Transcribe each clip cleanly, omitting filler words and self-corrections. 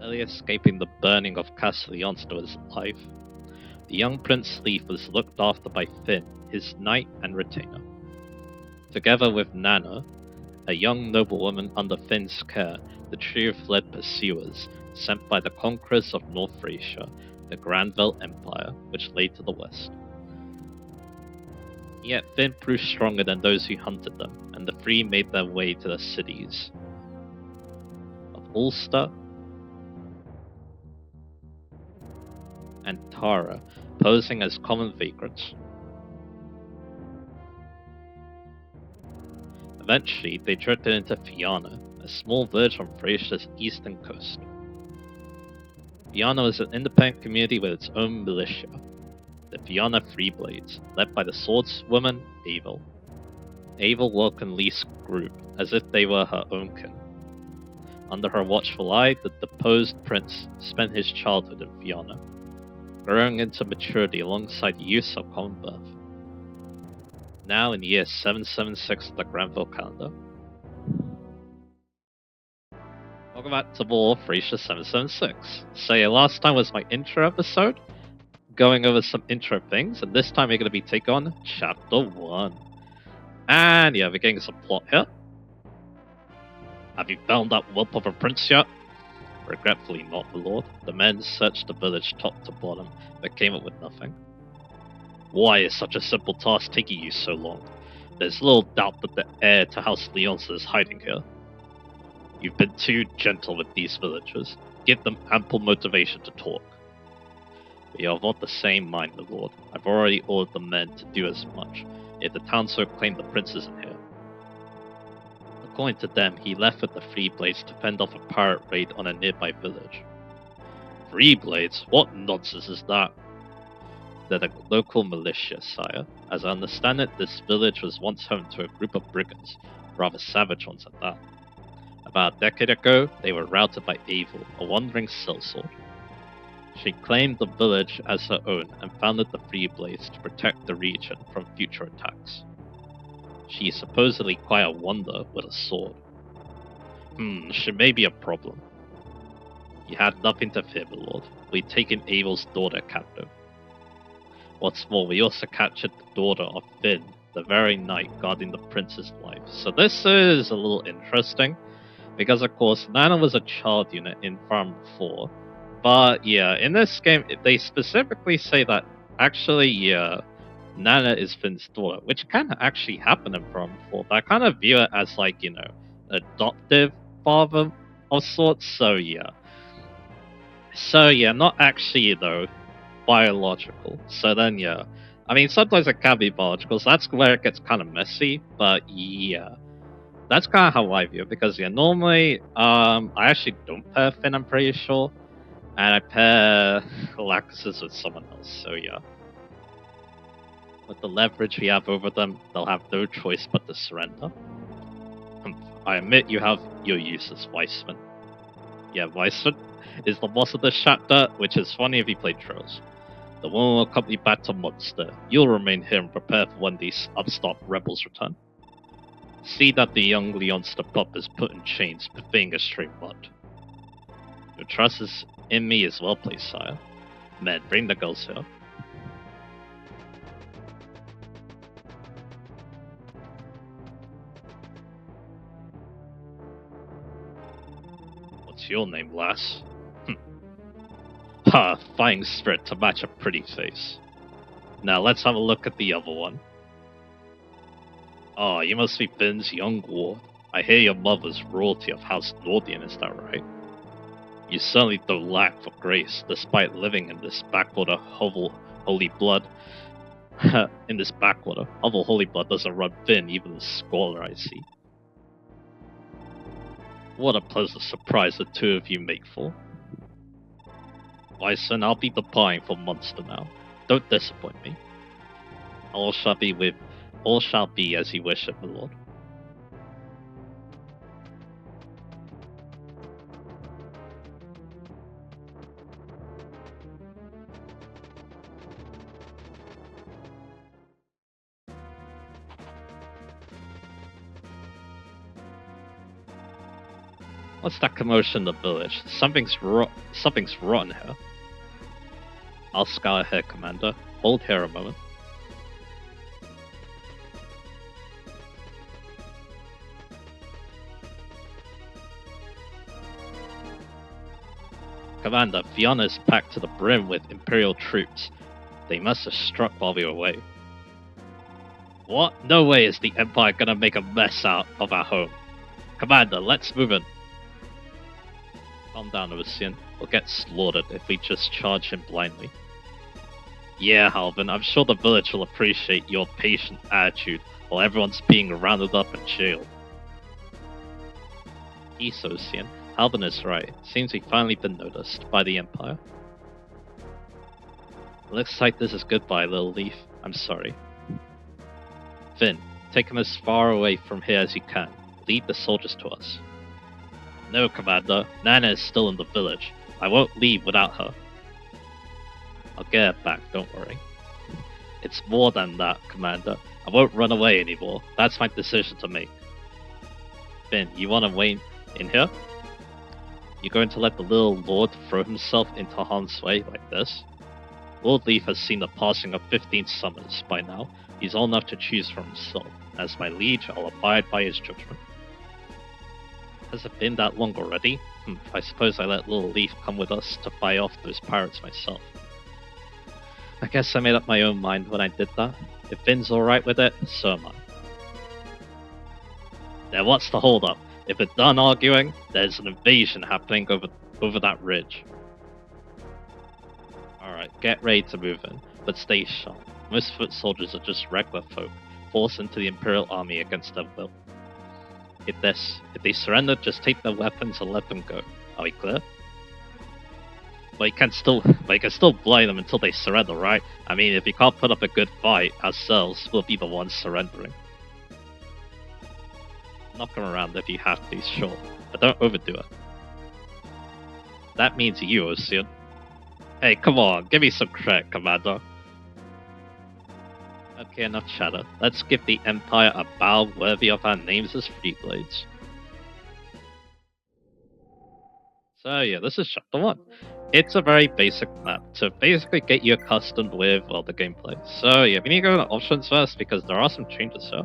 Barely escaping the burning of Castle to his life, the young Prince Leif was looked after by Finn, his knight and retainer. Together with Nanna, a young noblewoman under Finn's care, the trio fled pursuers sent by the conquerors of North Thracia, the Granville Empire, which lay to the west. Yet Finn proved stronger than those who hunted them, and the three made their way to the cities of Ulster and Tara, posing as common vagrants. Eventually, they drifted into Fianna, a small village on Thracia's eastern coast. Fianna was an independent community with its own militia, the Fianna Freeblades, led by the swordswoman Avel. Avel welcomed Leif's group as if they were her own kin. Under her watchful eye, the deposed prince spent his childhood in Fianna, growing into maturity alongside the youths of common birth. Now in the year 776 of the Granville calendar. Welcome back to more Thracia 776. So yeah, last time was my intro episode, going over some intro things, and this time we're going to be taking on Chapter 1. And yeah, we're getting some plot here. Have you found that whelp of a prince yet? Regretfully not, my lord. The men searched the village top to bottom, but came up with nothing. Why is such a simple task taking you so long? There's little doubt that the heir to House Leonsa is hiding here. You've been too gentle with these villagers. Give them ample motivation to talk. We are of not the same mind, my lord. I've already ordered the men to do as much, yet the townsfolk claim the prince isn't here. According to them, he left with the Freeblades to fend off a pirate raid on a nearby village. Freeblades? What nonsense is that? They're the local militia, sire. As I understand it, this village was once home to a group of brigands, rather savage ones at that. About a decade ago, they were routed by Avel, a wandering sellsword. She claimed the village as her own and founded the Freeblades to protect the region from future attacks. She is supposedly quite a wonder with a sword. She may be a problem. You had nothing to fear, my lord. We'd taken Avel's daughter captive. What's more, we also captured the daughter of Finn, the very knight guarding the prince's life. So this is a little interesting, because of course Nanna was a child unit in Farm 4, but yeah, in this game they specifically say that actually, Nanna is Finn's daughter, which can actually happen in Farm 4, but I kind of view it as like, adoptive father of sorts, so yeah. So yeah, not actually though biological. So then yeah, I mean sometimes it can be biological, so that's where it gets kind of messy, but yeah. That's kind of how I view it, because yeah, normally, I actually don't pair Finn, I'm pretty sure, and I pair Galactus with someone else, so yeah. With the leverage we have over them, they'll have no choice but to surrender. I admit you have your uses, Weissman. Yeah, Weissman is the boss of this chapter, which is funny if you play Trolls. The one will accompany back to Munster. You'll remain here and prepare for when these upstart rebels return. See that the young Leonster pup is put in chains, being a straight mud. Your trust is in me as well, please, sire. Men, bring the girls here. What's your name, lass? Ha, fine spirit to match a pretty face. Now let's have a look at the other one. Ah, you must be Finn's young ward. I hear your mother's royalty of House Nordian, is that right? You certainly don't lack for grace, despite living in this backwater of holy blood. In this backwater, of holy blood doesn't run thin, even the scholar I see. What a pleasant surprise the two of you make for. Why, son, I'll be departing for Munster now. Don't disappoint me. All shall be as you wish it, my lord. What's that commotion in the village? Something's rotten here. I'll scout ahead, Commander. Hold here a moment. Commander, Fiona is packed to the brim with Imperial troops. They must have struck while we were away. What? No way is the Empire gonna make a mess out of our home. Commander, let's move in. Calm down, Ocean. We'll get slaughtered if we just charge him blindly. Yeah, Halvin, I'm sure the village will appreciate your patient attitude while everyone's being rounded up and jailed. Peace, Ocean. Halvin is right. Seems we've finally been noticed by the Empire. Looks like this is goodbye, little Leif. I'm sorry. Finn, take him as far away from here as you can. Lead the soldiers to us. No, Commander. Nana is still in the village. I won't leave without her. I'll get her back, don't worry. It's more than that, Commander. I won't run away anymore. That's my decision to make. Finn, you want to wait in here? You're going to let the little lord throw himself into harm's way like this? Lord Leif has seen the passing of 15 summers by now. He's old enough to choose for himself. As my liege, I'll abide by his judgment. Has it been that long already? I suppose I let little Leif come with us to fight off those pirates myself. I guess I made up my own mind when I did that. If Finn's alright with it, so am I. Then what's the hold-up? If we're done arguing, there's an invasion happening over that ridge. Alright, get ready to move in, but stay sharp. Most foot soldiers are just regular folk, forced into the Imperial Army against their will. If they surrender, just take their weapons and let them go. Are we clear? But you can still blind them until they surrender, right? I mean, if you can't put up a good fight, ourselves will be the ones surrendering. Knock them around if you have to, sure, but don't overdo it. That means you, Ocean. Hey, come on, give me some credit, Commander. Okay, enough chatter. Let's give the Empire a bow worthy of our names as Freeblades. So yeah, this is chapter 1. It's a very basic map to basically get you accustomed with, well, the gameplay. So yeah, we need to go to options first because there are some changes here.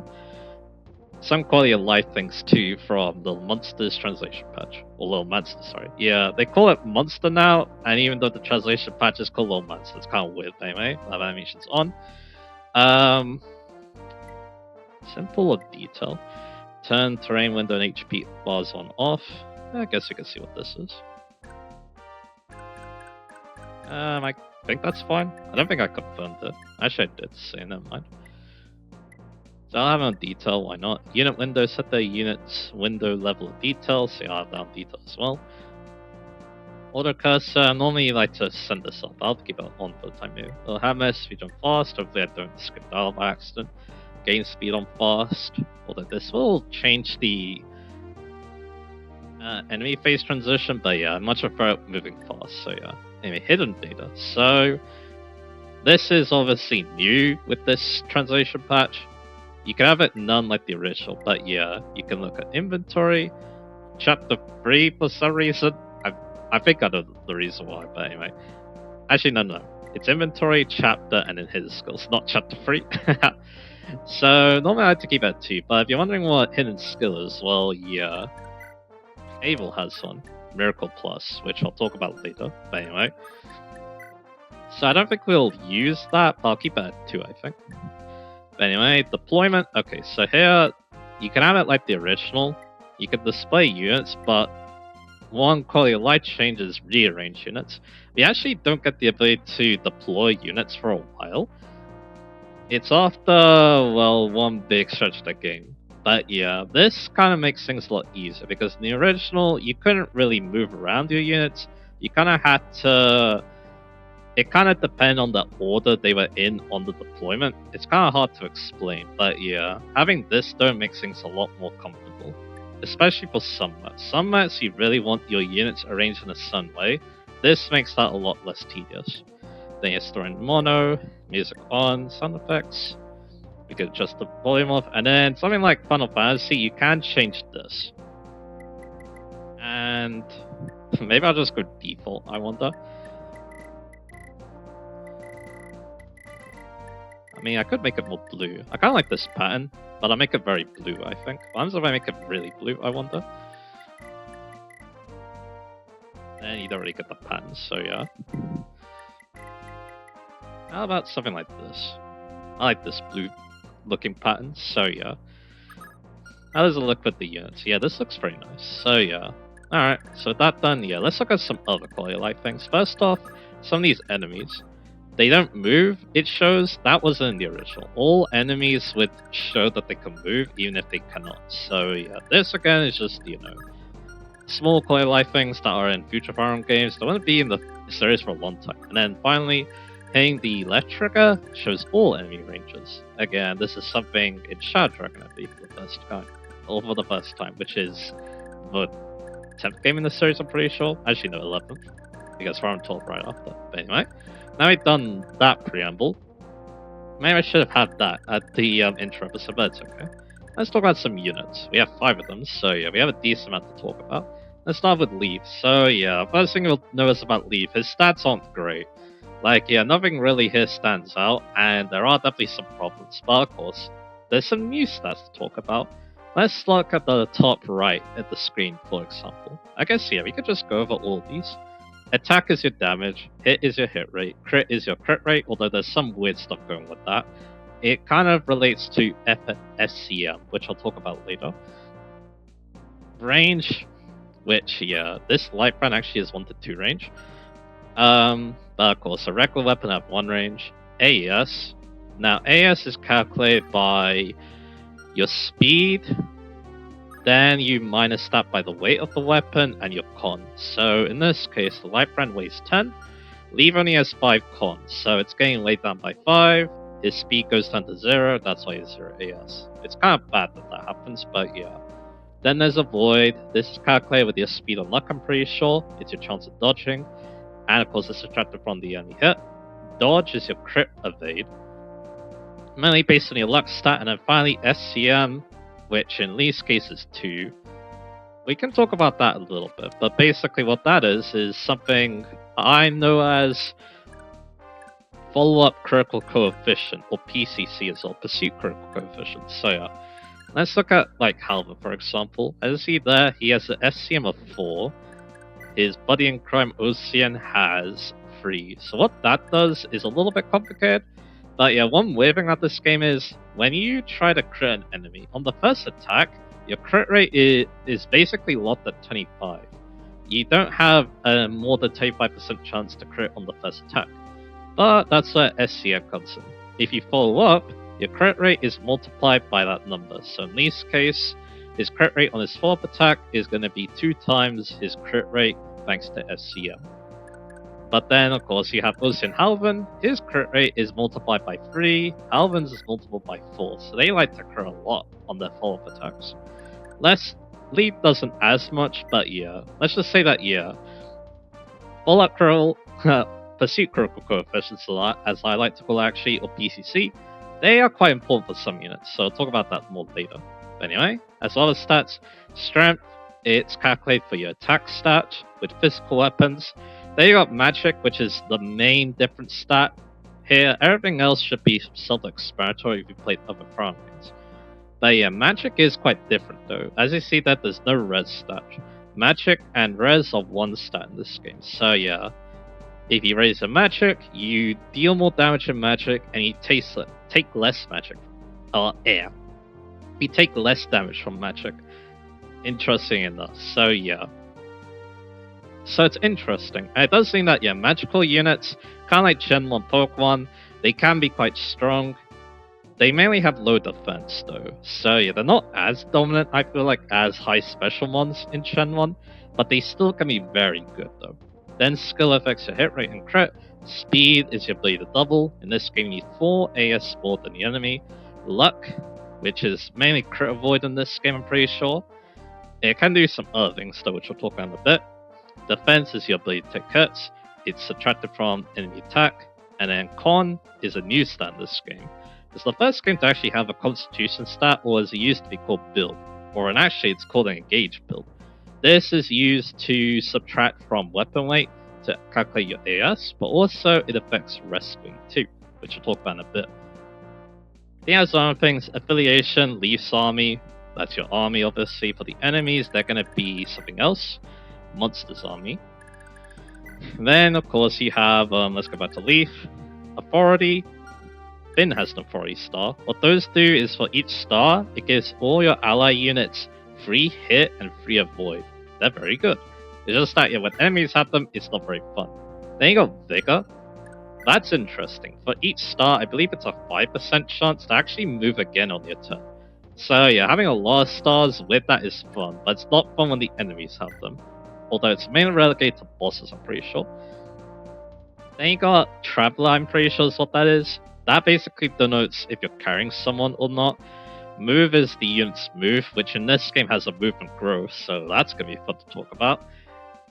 Some quality of life things too from the Monsters translation patch. Or Little Monster, sorry. Yeah, they call it Monster now, and even though the translation patch is called Little Monster, it's kind of weird anyway. I'll have animations on. Simple or detail. Turn terrain window and HP bars on off. I guess you can see what this is. I think that's fine. I don't think I confirmed it. Actually, I did say, never mind. So I'll have it on detail, why not? Unit window, set the unit's window level of detail, so I'll have that on detail as well. Auto cursor, I normally like to send this up. I'll keep it on for the time being. It'll have my speed on fast, hopefully I don't skip dial by accident. Gain speed on fast, although this will change the enemy phase transition, but yeah, I much prefer moving fast, so yeah. Anyway, hidden data. So, this is obviously new with this translation patch. You can have it none like the original, but yeah, you can look at inventory, chapter 3 for some reason. I think I know the reason why, but anyway. Actually, no. It's inventory, chapter, and then hidden skills, not chapter 3. So, normally I like to keep it at 2, but if you're wondering what hidden skill is, well, yeah. Abel has one, Miracle Plus, which I'll talk about later, but anyway. So I don't think we'll use that, but I'll keep it at 2, I think. But anyway, deployment. Okay, so here, you can have it like the original. You can display units, but one quality of life change is rearrange units. We actually don't get the ability to deploy units for a while. It's after, well, one big stretch of the game. But yeah, this kind of makes things a lot easier, because in the original, you couldn't really move around your units. You kind of had to... It kind of depended on the order they were in on the deployment. It's kind of hard to explain, but yeah, having this though makes things a lot more comfortable. Especially for some maps. Some maps you really want your units arranged in a certain way. This makes that a lot less tedious. Then you're storing mono, music on, sound effects. We can adjust the volume off, and then something like Final Fantasy, you can change this. And maybe I'll just go default, I wonder. I mean, I could make it more blue. I kind of like this pattern, but I'll make it very blue, I think. What happens if I make it really blue, I wonder? And you don't really get the pattern, so yeah. How about something like this? I like this blue looking pattern, so yeah. How does it look with the units? Yeah, this looks very nice, so yeah. Alright, so that done, yeah, let's look at some other quality of life things. First off, some of these enemies, they don't move, it shows. That wasn't in the original. All enemies would show that they can move, even if they cannot. So yeah, this again is just, you know, small quality of life things that are in future Fire Emblem games. They want to be in the series for a long time. And then finally, hitting the left trigger shows all enemy ranges. Again, this is something in Shadow Dragon, I believe, for the first time, which is the 10th game in the series, I'm pretty sure. Actually, no, 11th, because Fire Emblem 12 right after. But anyway, now we've done that preamble. Maybe I should have had that at the intro episode, but it's okay. Let's talk about some units. We have 5 of them, so yeah, we have a decent amount to talk about. Let's start with Leif. So yeah, first thing you'll notice about Leif, his stats aren't great. Like, yeah, nothing really here stands out, and there are definitely some problems. But of course, there's some new stats to talk about. Let's look at the top right of the screen, for example. I guess, yeah, we could just go over all of these. Attack is your damage, hit is your hit rate, crit is your crit rate, although there's some weird stuff going with that. It kind of relates to SCM, which I'll talk about later. Range, which, yeah, this light brand actually is 1 to 2 range. But of course, a regular weapon have 1 range. AES. Now, AES is calculated by your speed, then you minus that by the weight of the weapon and your con. So in this case, the light brand weighs 10. Leif only has 5 con, so it's getting laid down by 5. His speed goes down to 0, that's why he's 0 AS. It's kind of bad that happens, but yeah. Then there's a void. This is calculated with your speed and luck, I'm pretty sure. It's your chance of dodging. And of course, it's subtracted from the enemy hit. Dodge is your crit evade. Mainly based on your luck stat. And then finally, SCM, which in Leif's case is 2. We can talk about that a little bit. But basically what that is something I know as follow-up critical coefficient, or PCC as well, pursuit critical coefficient. So yeah, let's look at like Halva, for example. As you see there, he has an SCM of 4. His buddy in crime Ocean has 3. So what that does is a little bit complicated. But yeah, one weird thing about this game is when you try to crit an enemy, on the first attack, your crit rate is basically locked at 25. You don't have a more than 25% chance to crit on the first attack. But that's where SCM comes in. If you follow up, your crit rate is multiplied by that number. So in Leif's case, his crit rate on his follow-up attack is going to be 2 times his crit rate thanks to SCM. But then, of course, you have Ocean Halvan. His crit rate is multiplied by 3. Halvan's is multiplied by 4. So they like to crit a lot on their follow-up attacks. Leif doesn't as much, but yeah. Let's just say that, yeah. Follow-up critical, pursuit critical coefficients, as I like to call it actually, or PCC, they are quite important for some units. So I'll talk about that more later. But anyway, as well as stats, strength, it's calculated for your attack stat with physical weapons. Then you got magic, which is the main different stat here. Everything else should be self-explanatory if you played other Fire Emblem games. But yeah, magic is quite different though. As you see that there's no res stat. Magic and res are 1 stat in this game. So yeah, if you raise a magic, you deal more damage in magic and you take less magic. Air. You take less damage from magic. Interesting enough. So yeah. So it's interesting. And it does seem that, yeah, magical units, kind of like Gen 1 Pokemon, they can be quite strong. They mainly have low defense though. So yeah, they're not as dominant, I feel like, as high special ones in Gen 1, but they still can be very good though. Then skill affects your hit rate and crit. Speed is your ability to double. In this game, you need 4 AS more than the enemy. Luck, which is mainly crit avoid in this game, I'm pretty sure. It can do some other things though, which we'll talk about in a bit. Defense is your ability to take hits. It's subtracted from enemy attack. And then con is a new stat in this game. It's the first game to actually have a constitution stat, or as it used to be called build. Or actually it's called an engage build. This is used to subtract from weapon weight to calculate your AS, but also it affects wrestling too, which we'll talk about in a bit. He has other things, affiliation, Leif's army, that's your army obviously. For the enemies, they're going to be something else, Monster's army. Then of course you have, let's go back to Leif, authority. Finn has an authority star. What those do is for each star, it gives all your ally units 3 hit and 3 avoid. They're very good. It's just that when enemies have them, it's not very fun. Then you got Vigor. That's interesting. For each star, I believe it's a 5% chance to actually move again on your turn. So yeah, having a lot of stars with that is fun, but it's not fun when the enemies have them. Although it's mainly relegated to bosses, I'm pretty sure. Then you got Traveler, I'm pretty sure is what that is. That basically denotes if you're carrying someone or not. Move is the unit's move, which in this game has a movement growth, so that's going to be fun to talk about.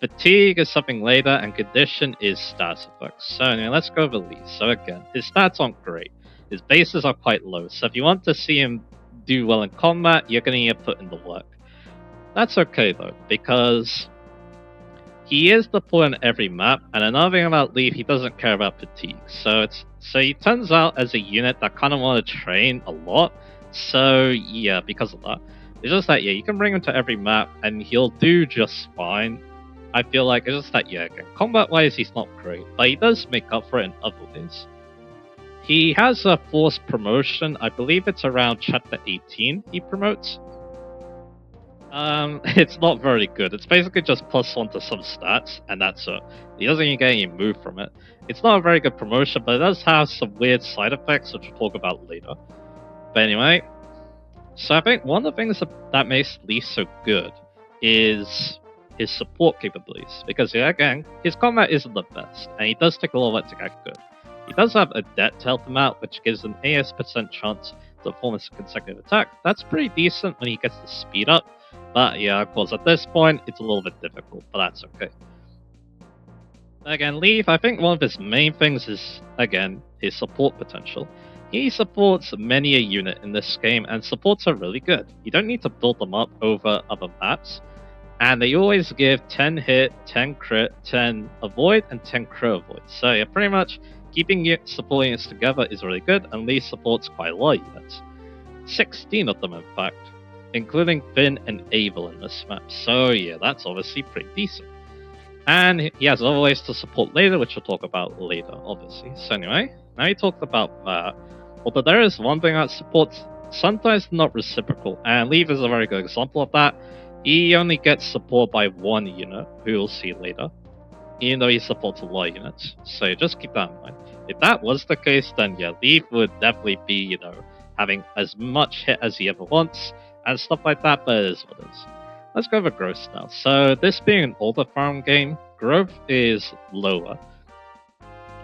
Fatigue is something later, and Condition is stats effects. So anyway, let's go over Lee. So again, his stats aren't great. His bases are quite low, so if you want to see him do well in combat, you're going to need to put in the work. That's okay though, because he is deployed on every map, and another thing about Leif, he doesn't care about fatigue. So he turns out as a unit that kind of want to train a lot. So yeah, because of that, it's just that you can bring him to every map and he'll do just fine. I feel like it's just that again, combat-wise he's not great, but he does make up for it in other ways. He has a forced promotion. I believe it's around chapter 18 he promotes. It's not very good. It's basically just +1 to some stats, and that's it. He doesn't even get any move from it. It's not a very good promotion, but it does have some weird side effects, which we'll talk about later. But anyway, so I think one of the things that makes Leif so good is his support capabilities. Because again, his combat isn't the best, and he does take a lot of it to get good. He does have a debt to help him out, which gives an AS% chance to perform a consecutive attack. That's pretty decent when he gets the speed up. But yeah, of course, at this point, it's a little bit difficult, but that's okay. Again, Leif, I think one of his main things is, again, his support potential. He supports many a unit in this game, and supports are really good. You don't need to build them up over other maps, and they always give 10 hit, 10 crit, 10 avoid, and 10 crit avoid. So yeah, pretty much keeping support units together is really good, and Leif supports quite a lot of units. 16 of them, in fact, including Finn and Abel in this map. So yeah, that's obviously pretty decent. And he has other ways to support later, which we'll talk about later, obviously. So anyway, now he talked about that. Although there is one thing that supports sometimes not reciprocal, and Leif is a very good example of that. He only gets support by one unit, who we'll see later, even though he supports a lot of units. So just keep that in mind. If that was the case, then yeah, Leif would definitely be, having as much hit as he ever wants, and stuff like that, but it is what it is. Let's go over growth now. So this being an older farm game, growth is lower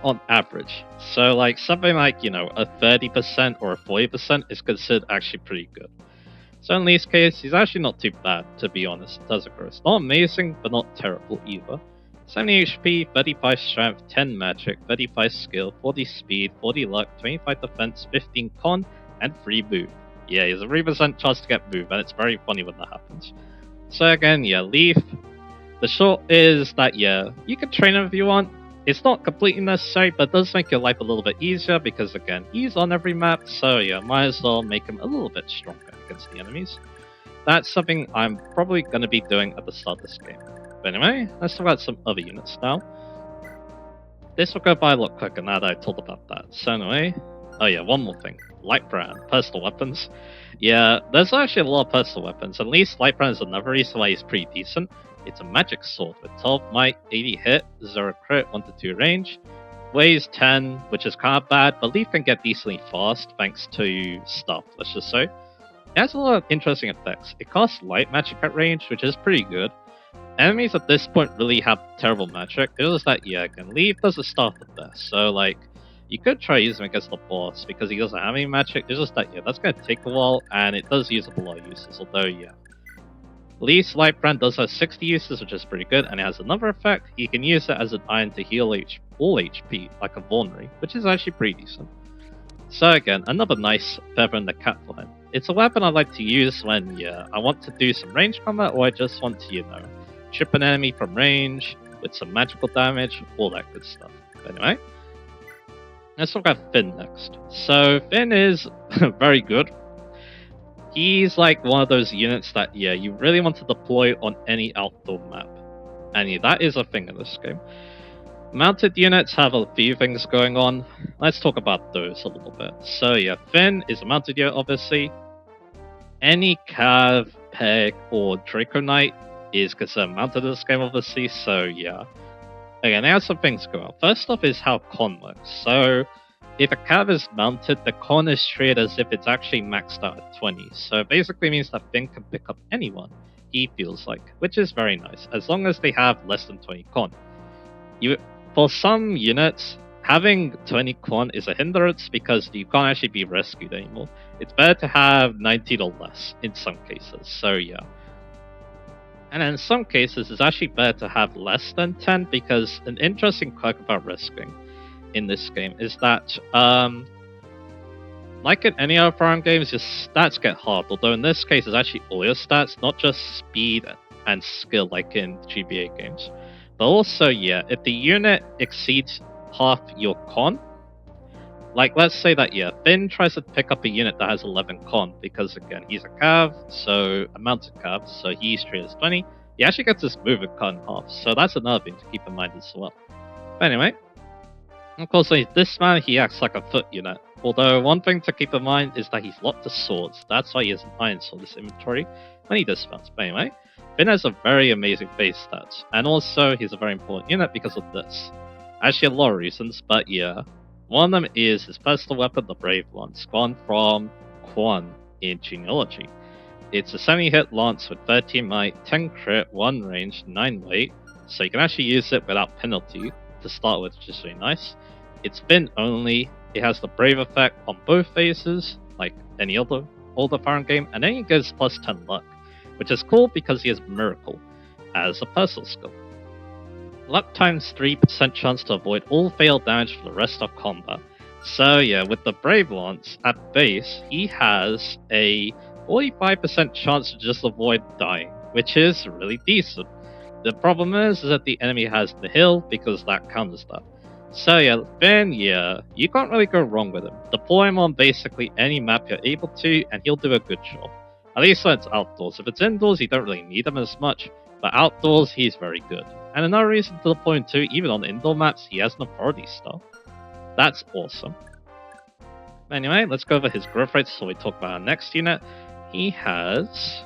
on average. So like something like, a 30% or a 40% is considered actually pretty good. So in Leif's case, he's actually not too bad, to be honest, in terms of growth. Not amazing, but not terrible either. 70 HP, 35 strength, 10 magic, 35 skill, 40 speed, 40 luck, 25 defense, 15 con, and 3 move. Yeah, he has a 3% chance to get move, and it's very funny when that happens. So again, yeah, Leif. The short is that, yeah, you can train him if you want. It's not completely necessary, but it does make your life a little bit easier, because again, he's on every map, so yeah, might as well make him a little bit stronger against the enemies. That's something I'm probably going to be doing at the start of this game. But anyway, let's talk about some other units now. This will go by a lot quicker now that I told about that. So anyway, oh yeah, one more thing. Lightbrand, personal weapons. Yeah, there's actually a lot of personal weapons. At least Lightbrand is another reason why he's pretty decent. It's a magic sword with 12 might, 80 hit, 0 crit, 1 to 2 range. Weighs 10, which is kind of bad, but Leif can get decently fast thanks to stuff, let's just say. It has a lot of interesting effects. It costs light magic at range, which is pretty good. Enemies at this point really have terrible magic. It's just that, yeah, again, Leif doesn't start the best. So, like, you could try using him against the boss because he doesn't have any magic. It's just that, yeah, that's going to take a while, and it does use up a lot of uses, although, yeah. Leif's Lightbrand does have 60 uses, which is pretty good, and it has another effect. You can use it as an iron to heal all HP, like a Vulnerary, which is actually pretty decent. So again, another nice feather in the cap for him. It's a weapon I like to use when, yeah, I want to do some range combat, or I just want to, chip an enemy from range with some magical damage, all that good stuff. Anyway, let's talk about Finn next. So Finn is very good. He's like one of those units that, yeah, you really want to deploy on any outdoor map. And yeah, that is a thing in this game. Mounted units have a few things going on. Let's talk about those a little bit. So yeah, Finn is a mounted unit, obviously. Any Cav, Peg, or Draco Knight is considered mounted in this game, obviously, so yeah. Again, there are some things going on. First off is how con works. So, if a Cav is mounted, the con is treated as if it's actually maxed out at 20. So it basically means that Finn can pick up anyone he feels like, which is very nice, as long as they have less than 20 con. For some units, having 20 con is a hindrance because you can't actually be rescued anymore. It's better to have 19 or less in some cases, so yeah. And in some cases, it's actually better to have less than 10 because an interesting quirk about rescuing in this game is that, like in any other firearm games, your stats get hard, although in this case, it's actually all your stats, not just speed and skill like in GBA games. But also, yeah, if the unit exceeds half your con, like let's say that, yeah, Finn tries to pick up a unit that has 11 con, because again, he's a Cav, so a mounted Cav, so he's treated as 20. He actually gets his movement cut in half, so that's another thing to keep in mind as well. But anyway, of course, this man, he acts like a foot unit. Although, one thing to keep in mind is that he's locked to swords, that's why he has an iron sword in his inventory when he dismounts. But anyway, Finn has a very amazing base stats, and also he's a very important unit because of this. Actually, a lot of reasons, but yeah. One of them is his personal weapon, the Brave Lance, gone from Quan in Genealogy. It's a 70-hit lance with 13 might, 10 crit, 1 range, 9 weight, so you can actually use it without penalty to start with, which is really nice. It's Finn only, it has the Brave effect on both phases, like any other older firearm game, and then he gives plus 10 luck, which is cool because he has Miracle as a personal skill. Luck times 3% chance to avoid all fail damage for the rest of combat. So yeah, with the Brave Lance, at base, he has a 45% chance to just avoid dying, which is really decent. The problem is that the enemy has the hill, because that counters that. So yeah, Finn, yeah, you can't really go wrong with him. Deploy him on basically any map you're able to, and he'll do a good job. At least when it's outdoors. If it's indoors, you don't really need him as much, but outdoors, he's very good. And another reason to deploy him too, even on indoor maps, he has an authority star. That's awesome. Anyway, let's go over his growth rates so we talk about our next unit. He has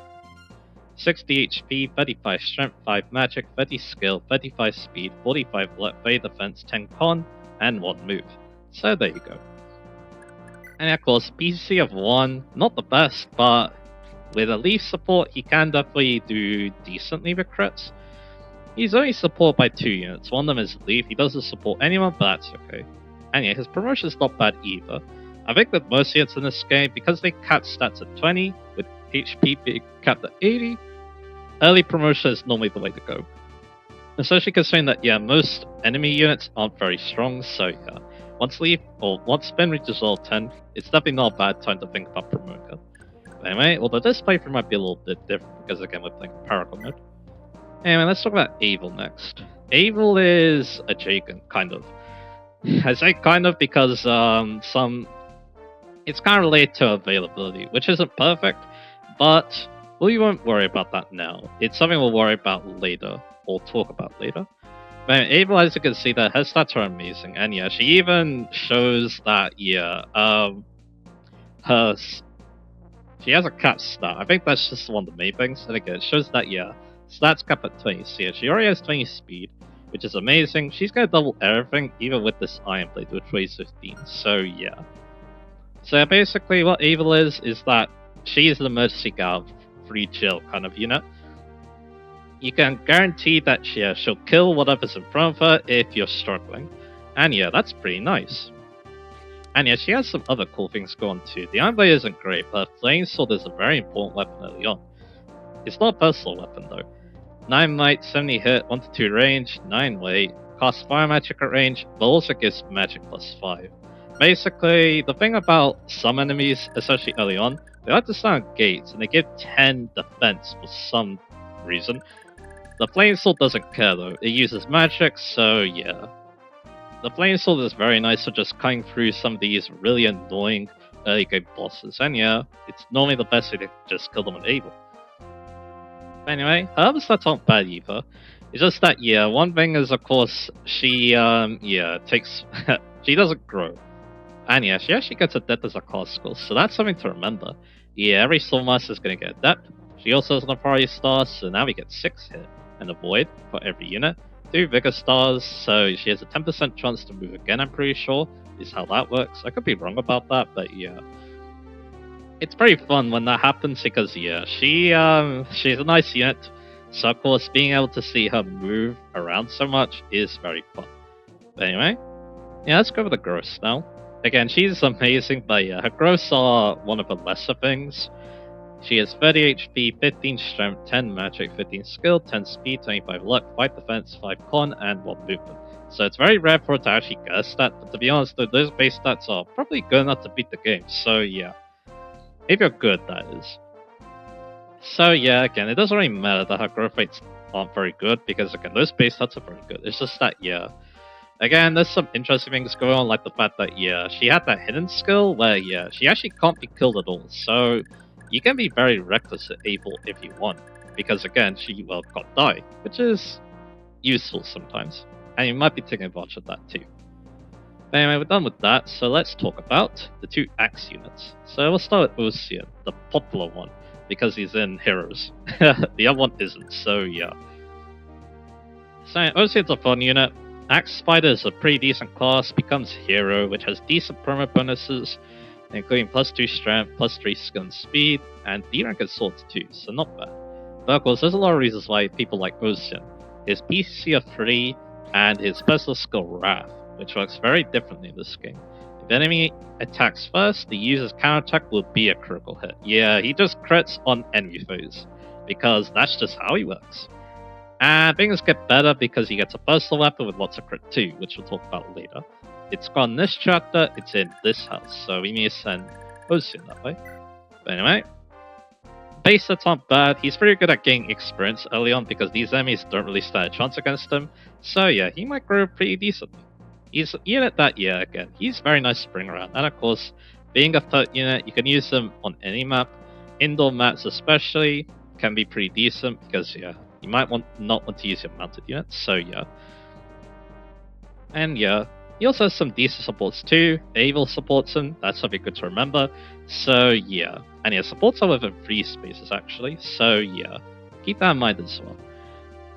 60 HP, 35 strength, 5 magic, 30 skill, 35 speed, 45 luck, 30 defense, 10 con, and 1 move. So there you go. And of course, PC of 1, not the best, but with a Leif support, he can definitely do decently with crits. He's only supported by 2 units. One of them is Leif. He doesn't support anyone, but that's okay. And yeah, his promotion's not bad either. I think with most units in this game, because they cap stats at 20, with HP being capped at 80, early promotion is normally the way to go. Especially considering that, yeah, most enemy units aren't very strong, so yeah. Once Finn reaches level 10, it's definitely not a bad time to think about promoting him. But anyway, although this playthrough might be a little bit different, because again, we're playing Paragon mode. Anyway, let's talk about Abel next. Abel is a Jagan, kind of. I say kind of because it's kind of related to availability, which isn't perfect, but we won't worry about that now. It's something we'll worry about later, or talk about later. But Abel, as you can see, her stats are amazing, and yeah, she even shows that, yeah, she has a cap stat. I think that's just one of the main things, and again, it shows that, yeah, stats cap at 20. So yeah, she already has 20 speed, which is amazing. She's gonna double everything, even with this Iron Blade, which weighs 15, so yeah. So basically what Abel is that she is an emergency guard, free chill kind of unit. You can guarantee that she'll kill whatever's in front of her if you're struggling. And yeah, that's pretty nice. And yeah, she has some other cool things going too. The Iron Blade isn't great, but Flame Sword is a very important weapon early on. It's not a personal weapon though. 9 might, 70 hit, 1 to 2 range, 9 weight, costs fire magic at range, but also gives magic plus 5. Basically, the thing about some enemies, especially early on, they like to stand on gates and they give 10 defense for some reason. The Flame Sword doesn't care though, it uses magic, so yeah. The Flame Sword is very nice for just cutting through some of these really annoying early game bosses, and yeah, it's normally the best way to just kill them with Able. But anyway, her other stats aren't bad either. It's just that, yeah, one thing is, of course, she, takes... she doesn't grow. And yeah, she actually gets Adept as a class skill, so that's something to remember. Yeah, every Swordmaster is going to get Adept. She also has an Authority Star, so now we get 6 hit and a Void for every unit. 2 Vigor Stars, so she has a 10% chance to move again, I'm pretty sure, is how that works. I could be wrong about that, but yeah. It's very fun when that happens because, yeah, she's a nice unit. So, of course, being able to see her move around so much is very fun. But anyway, yeah, let's go over the growths now. Again, she's amazing, but yeah, her growths are one of the lesser things. She has 30 HP, 15 Strength, 10 Magic, 15 Skill, 10 Speed, 25 Luck, 5 Defense, 5 Con, and 1 Movement. So it's very rare for her to actually get a stat, but to be honest, though, those base stats are probably good enough to beat the game, so yeah. If you're good, that is. So yeah, again, it doesn't really matter that her growth rates aren't very good, because again, those base stats are very good. It's just that, yeah. Again, there's some interesting things going on, like the fact that, yeah, she had that hidden skill where, yeah, she actually can't be killed at all. So you can be very reckless at Able if you want, because again, she, well, can't die, which is useful sometimes. And you might be taking advantage of that too. But anyway, we're done with that, so let's talk about the 2 Axe units. So we'll start with Ocean, the popular one, because he's in Heroes. The other one isn't, so yeah. So Ocean's a fun unit. Axe Spider is a pretty decent class, becomes Hero, which has decent promo bonuses, including plus 2 Strength, plus 3 Skill and Speed, and D rank and Swords too, so not bad. But of course, there's a lot of reasons why people like Ocean. His PC of 3, and his special skill Wrath, which works very differently in this game. If the enemy attacks first, the user's counterattack will be a critical hit. Yeah, he just crits on enemy foes, because that's just how he works. And things get better because he gets a personal weapon with lots of crit too, which we'll talk about later. It's gone in this chapter, it's in this house, so we need to send Ocean that way. But anyway, base stats aren't bad. He's pretty good at getting experience early on because these enemies don't really stand a chance against him. So yeah, he might grow pretty decently. He's a unit that, yeah, again, he's very nice to bring around. And of course, being a third unit, you can use him on any map. Indoor maps especially can be pretty decent because, yeah, you might not want to use your mounted units, so yeah. And yeah, he also has some decent supports too. Able supports him, that's something good to remember. So yeah, and yeah, supports are within 3 spaces actually, so yeah, keep that in mind as well.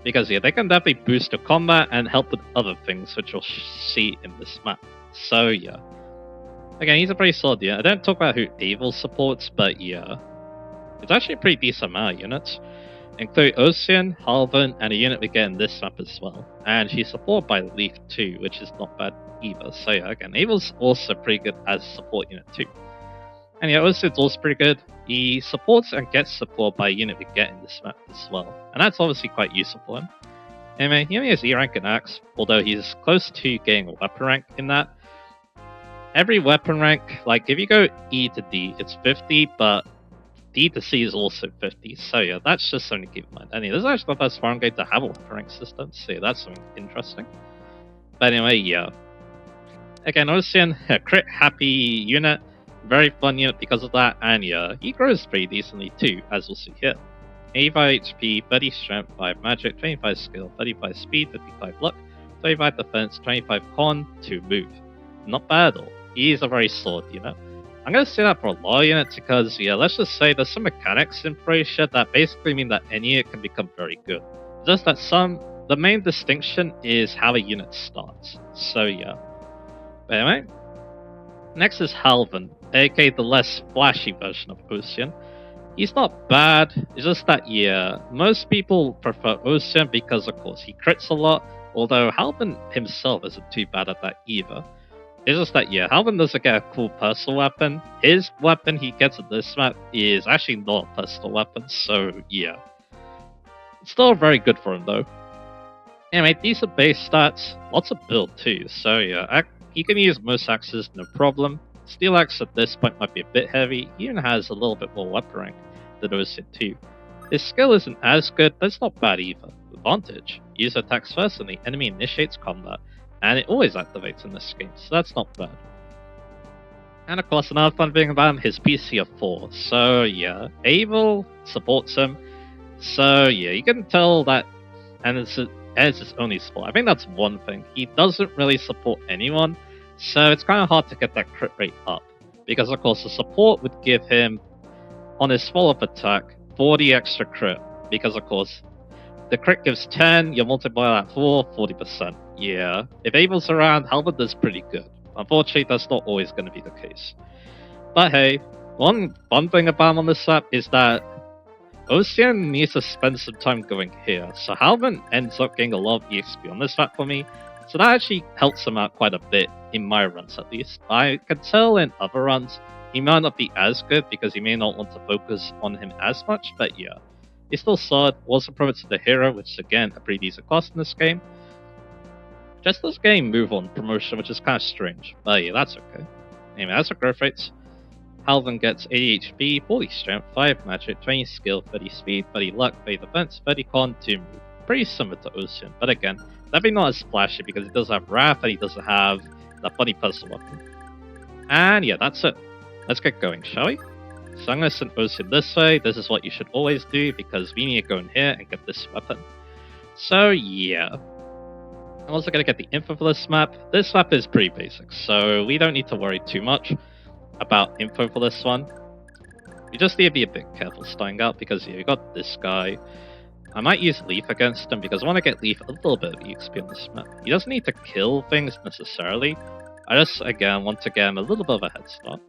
Because yeah, they can definitely boost your combat and help with other things, which you'll see in this map. So yeah. Again, he's a pretty solid unit. I don't talk about who Able supports, but yeah. It's actually a pretty decent amount of units. Include Ocean, Halvan, and a unit we get in this map as well. And she's supported by Leif too, which is not bad either. So yeah, again, Abel's also pretty good as a support unit too. And yeah, Ocean's also pretty good. He supports and gets support by a unit we get in this map as well. And that's obviously quite useful for him. Anyway, he only has E rank in Axe, although he's close to getting a weapon rank in that. Every weapon rank, like if you go E to D, it's 50, but D to C is also 50, so yeah, that's just something to keep in mind. Anyway, this is actually the first farm game to have a weapon rank system, so yeah, that's something interesting. But anyway, yeah. Again, Ocean, a crit happy unit, very fun unit because of that, and yeah, he grows pretty decently too, as we'll see here. 85 HP, 30 Strength, 5 Magic, 25 Skill, 35 Speed, 55 Luck, 25 Defense, 25 Con, 2 Move. Not bad at all. He's a very solid unit. I'm going to say that for a lot of units because, yeah, let's just say there's some mechanics in Thracia that basically mean that any unit can become very good. Just that the main distinction is how a unit starts. So, yeah. But anyway, next is Halvan, aka the less flashy version of Ocean. He's not bad, it's just that, yeah, most people prefer Ocean because, of course, he crits a lot, although Halvan himself isn't too bad at that either. It's just that, yeah, Halvan doesn't get a cool personal weapon. His weapon he gets in this map is actually not a personal weapon, so yeah. It's still very good for him though. Anyway, decent base stats, lots of build too, so yeah, he can use most axes no problem. Steel axe at this point might be a bit heavy, he even has a little bit more weapon rank than Ocean too. His skill isn't as good, but it's not bad either. advantage. Use attacks first and the enemy initiates combat, and it always activates in this game, so that's not bad. And of course, another fun thing about him, his PC of 4. So yeah, Abel supports him. So yeah, you can tell that, and it's his only support. I think that's one thing. He doesn't really support anyone, so it's kind of hard to get that crit rate up. Because of course, the support would give him, on his follow-up attack, 40 extra crit. Because of course, the crit gives 10, you multiply that 4, 40%. Yeah, if Abel's around, Halberd does pretty good. Unfortunately, that's not always going to be the case. But hey, one fun thing about him on this map is that Ocean needs to spend some time going here, so Halvin ends up getting a lot of EXP on this map for me, so that actually helps him out quite a bit, in my runs at least. I can tell in other runs, he might not be as good because he may not want to focus on him as much, but yeah. He's still solid, also promotes to the hero, which is again a pretty decent cost in this game. Just does getting move on promotion, which is kind of strange, but yeah, that's okay. Anyway, as for growth rates, Halvin gets 80 HP, 40 strength, 5 magic, 20 skill, 30 speed, 30 luck, 30 defense, 30 con, 2 move. Pretty similar to Ocean, but again, definitely not as splashy because he does have Wrath and he doesn't have that funny personal weapon. And yeah, that's it. Let's get going, shall we? So I'm going to send Ocean this way. This is what you should always do because we need to go in here and get this weapon. So yeah. I'm also going to get the info for this map. This map is pretty basic, so we don't need to worry too much about info for this one. You just need to be a bit careful starting out because yeah, you got this guy. I might use Leif against him because I want to get Leif a little bit of EXP on this map. He doesn't need to kill things necessarily. I just, again, want to get him a little bit of a head start.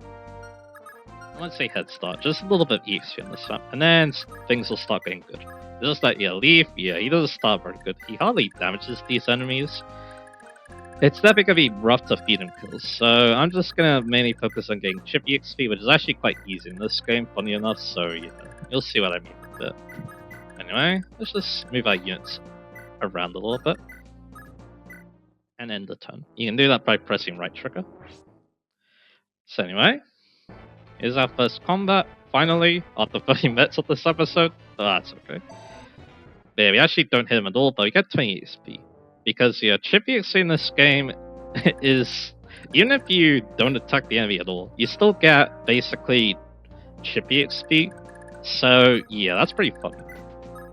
I won't say head start, just a little bit of EXP on this map, and then things will start getting good. It's just that, yeah, Leif, yeah, he doesn't start very good. He hardly damages these enemies. It's definitely going to be rough to feed him kills, so I'm just going to mainly focus on getting chip EXP, which is actually quite easy in this game, funny enough, so yeah, you'll see what I mean with it. Anyway, let's just move our units around a little bit. And end the turn. You can do that by pressing right trigger. So anyway, here's our first combat, finally, after 30 minutes of this episode. Oh, that's okay. Yeah, we actually don't hit him at all, but we get 20 XP. Because, yeah, chip EXP in this game is, even if you don't attack the enemy at all, you still get, basically, chip EXP. So, yeah, that's pretty funny.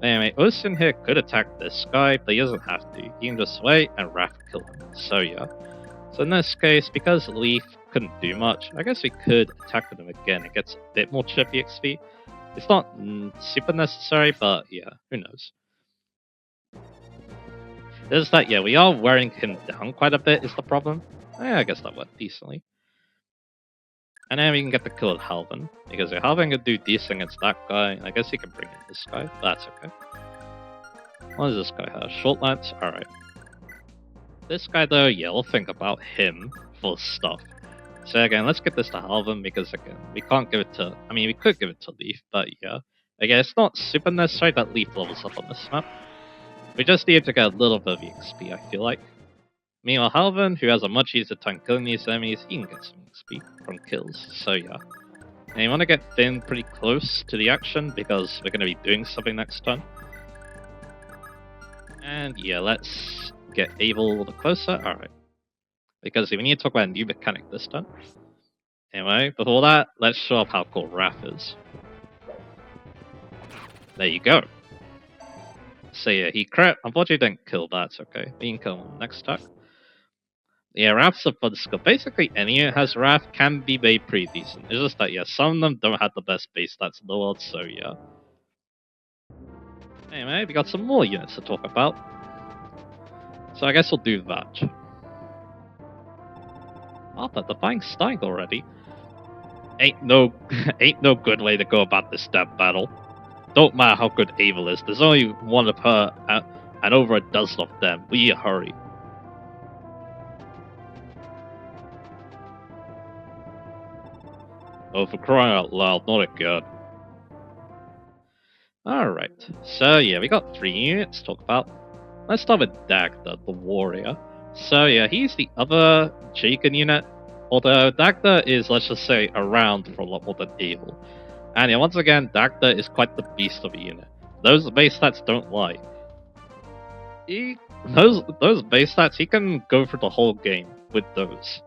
Anyway, Ocean here could attack this guy, but he doesn't have to. He can just wait and Wrath kill him. So yeah. So in this case, because Leif couldn't do much, I guess we could attack with him again. It gets a bit more chip EXP. It's not super necessary, but yeah, who knows. There's that, yeah, we are wearing him down quite a bit is the problem. I guess that worked decently. And then we can get the kill at Halvin, because if Halvin can do decent against that guy, I guess he can bring in this guy, but that's okay. What does this guy have? Short lance? Alright. This guy though, yeah, we'll think about him for stuff. So again, let's get this to Halvin, because again, we can't give it to, I mean, we could give it to Leif, but yeah. Again, it's not super necessary that Leif levels up on this map. We just need to get a little bit of XP, I feel like. Meanwhile, Halvin, who has a much easier time killing these enemies, he can get some XP from kills, so yeah. And you want to get Finn pretty close to the action, because we're going to be doing something next turn. And yeah, let's get Abel a little closer, alright. Because we need to talk about a new mechanic this turn. Anyway, before that, let's show off how cool Wrath is. There you go. So yeah, he crit, unfortunately didn't kill, but that's okay. We can kill him on the next attack. Yeah, Wrath's a fun skill. Basically, any unit has Wrath can be made pretty decent. It's just that, yeah, some of them don't have the best base stats in the world, so yeah. Anyway, we got some more units to talk about. So I guess we'll do that. Oh, but the fight's starting already. Ain't no good way to go about this damn battle. Don't matter how good Abel is, there's only one of her and over a dozen of them. We hurry. Oh, for crying out loud, not again. Alright, so yeah, we got 3 units to talk about. Let's start with Dagda, the warrior. So yeah, he's the other Jagan unit, although Dagda is, let's just say, around for a lot more than Abel. And yeah, once again, Dagda is quite the beast of a unit. Those base stats don't lie. he those base stats, he can go for the whole game with those.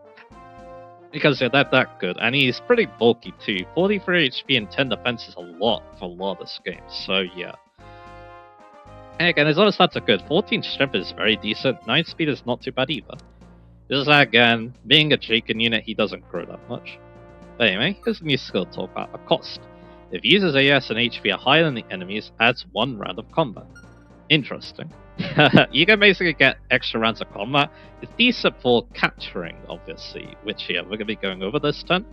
Because they're that good, and he's pretty bulky too. 43 HP and 10 defense is a lot for a lot of this game, so yeah. And again, his other stats are good. 14 strength is very decent, 9 speed is not too bad either. Just again, being a Jaken unit, he doesn't grow that much. But anyway, here's a new skill to talk about, a cost. If users AS and HP are higher than the enemies, adds 1 round of combat. Interesting. You can basically get extra rounds of combat. It's decent for capturing, obviously, which yeah, we're going to be going over this turn.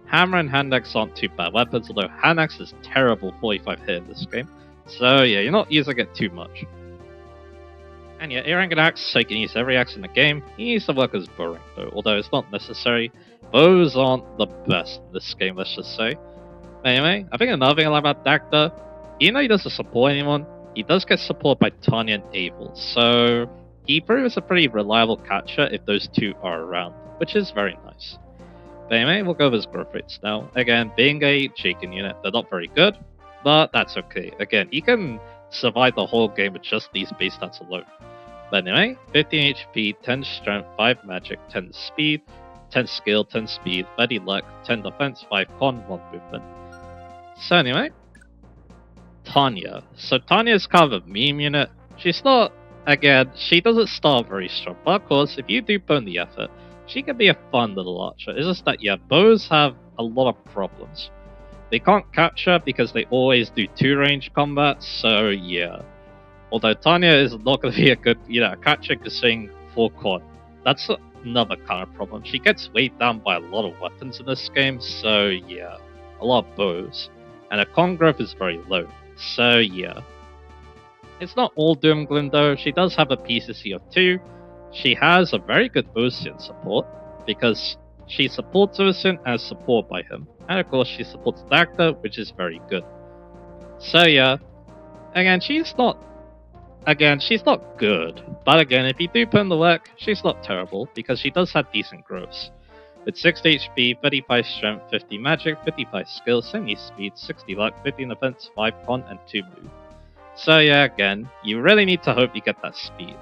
Hammer and hand axe aren't too bad weapons, although hand axe is terrible 45 hit in this game. So yeah, you're not using it too much. And yeah, A-rank axe, so you can use every axe in the game. He needs to work as bow rank though, although it's not necessary. Bows aren't the best in this game, let's just say. Anyway, I think another thing I like about Dagda, even though he doesn't support anyone, he does get support by Tanya and Abel, so he proves a pretty reliable catcher if those two are around, which is very nice. But anyway, we'll go over his growth rates now. Again, being a Jaken unit, they're not very good, but that's okay. Again, he can survive the whole game with just these base stats alone. But anyway, 15 HP, 10 strength, 5 magic, 10 speed, 10 skill, 10 speed, 30 luck, 10 defense, 5 con, 1 movement. So anyway, Tanya. So Tanya is kind of a meme unit. She's not, again, she doesn't start very strong, but of course, if you do put in the effort, she can be a fun little archer. It's just that, yeah, bows have a lot of problems. They can't capture because they always do 2-range combat, so yeah. Although Tanya is not going to be a good, catcher considering 4 con. That's another kind of problem. She gets weighed down by a lot of weapons in this game, so yeah. A lot of bows. And her con growth is very low. So yeah, it's not all doom and gloom though. She does have a PCC of 2. She has a very good Ocean support because she supports Ocean as support by him, and of course she supports Dagda, which is very good. So yeah, again she's not good, but again if you do put in the work, she's not terrible because she does have decent growths. With 60 HP, 35 strength, 50 magic, 55 skill, 70 speed, 60 luck, 15 defense, 5 con, and 2 move. So yeah, again, you really need to hope you get that speed.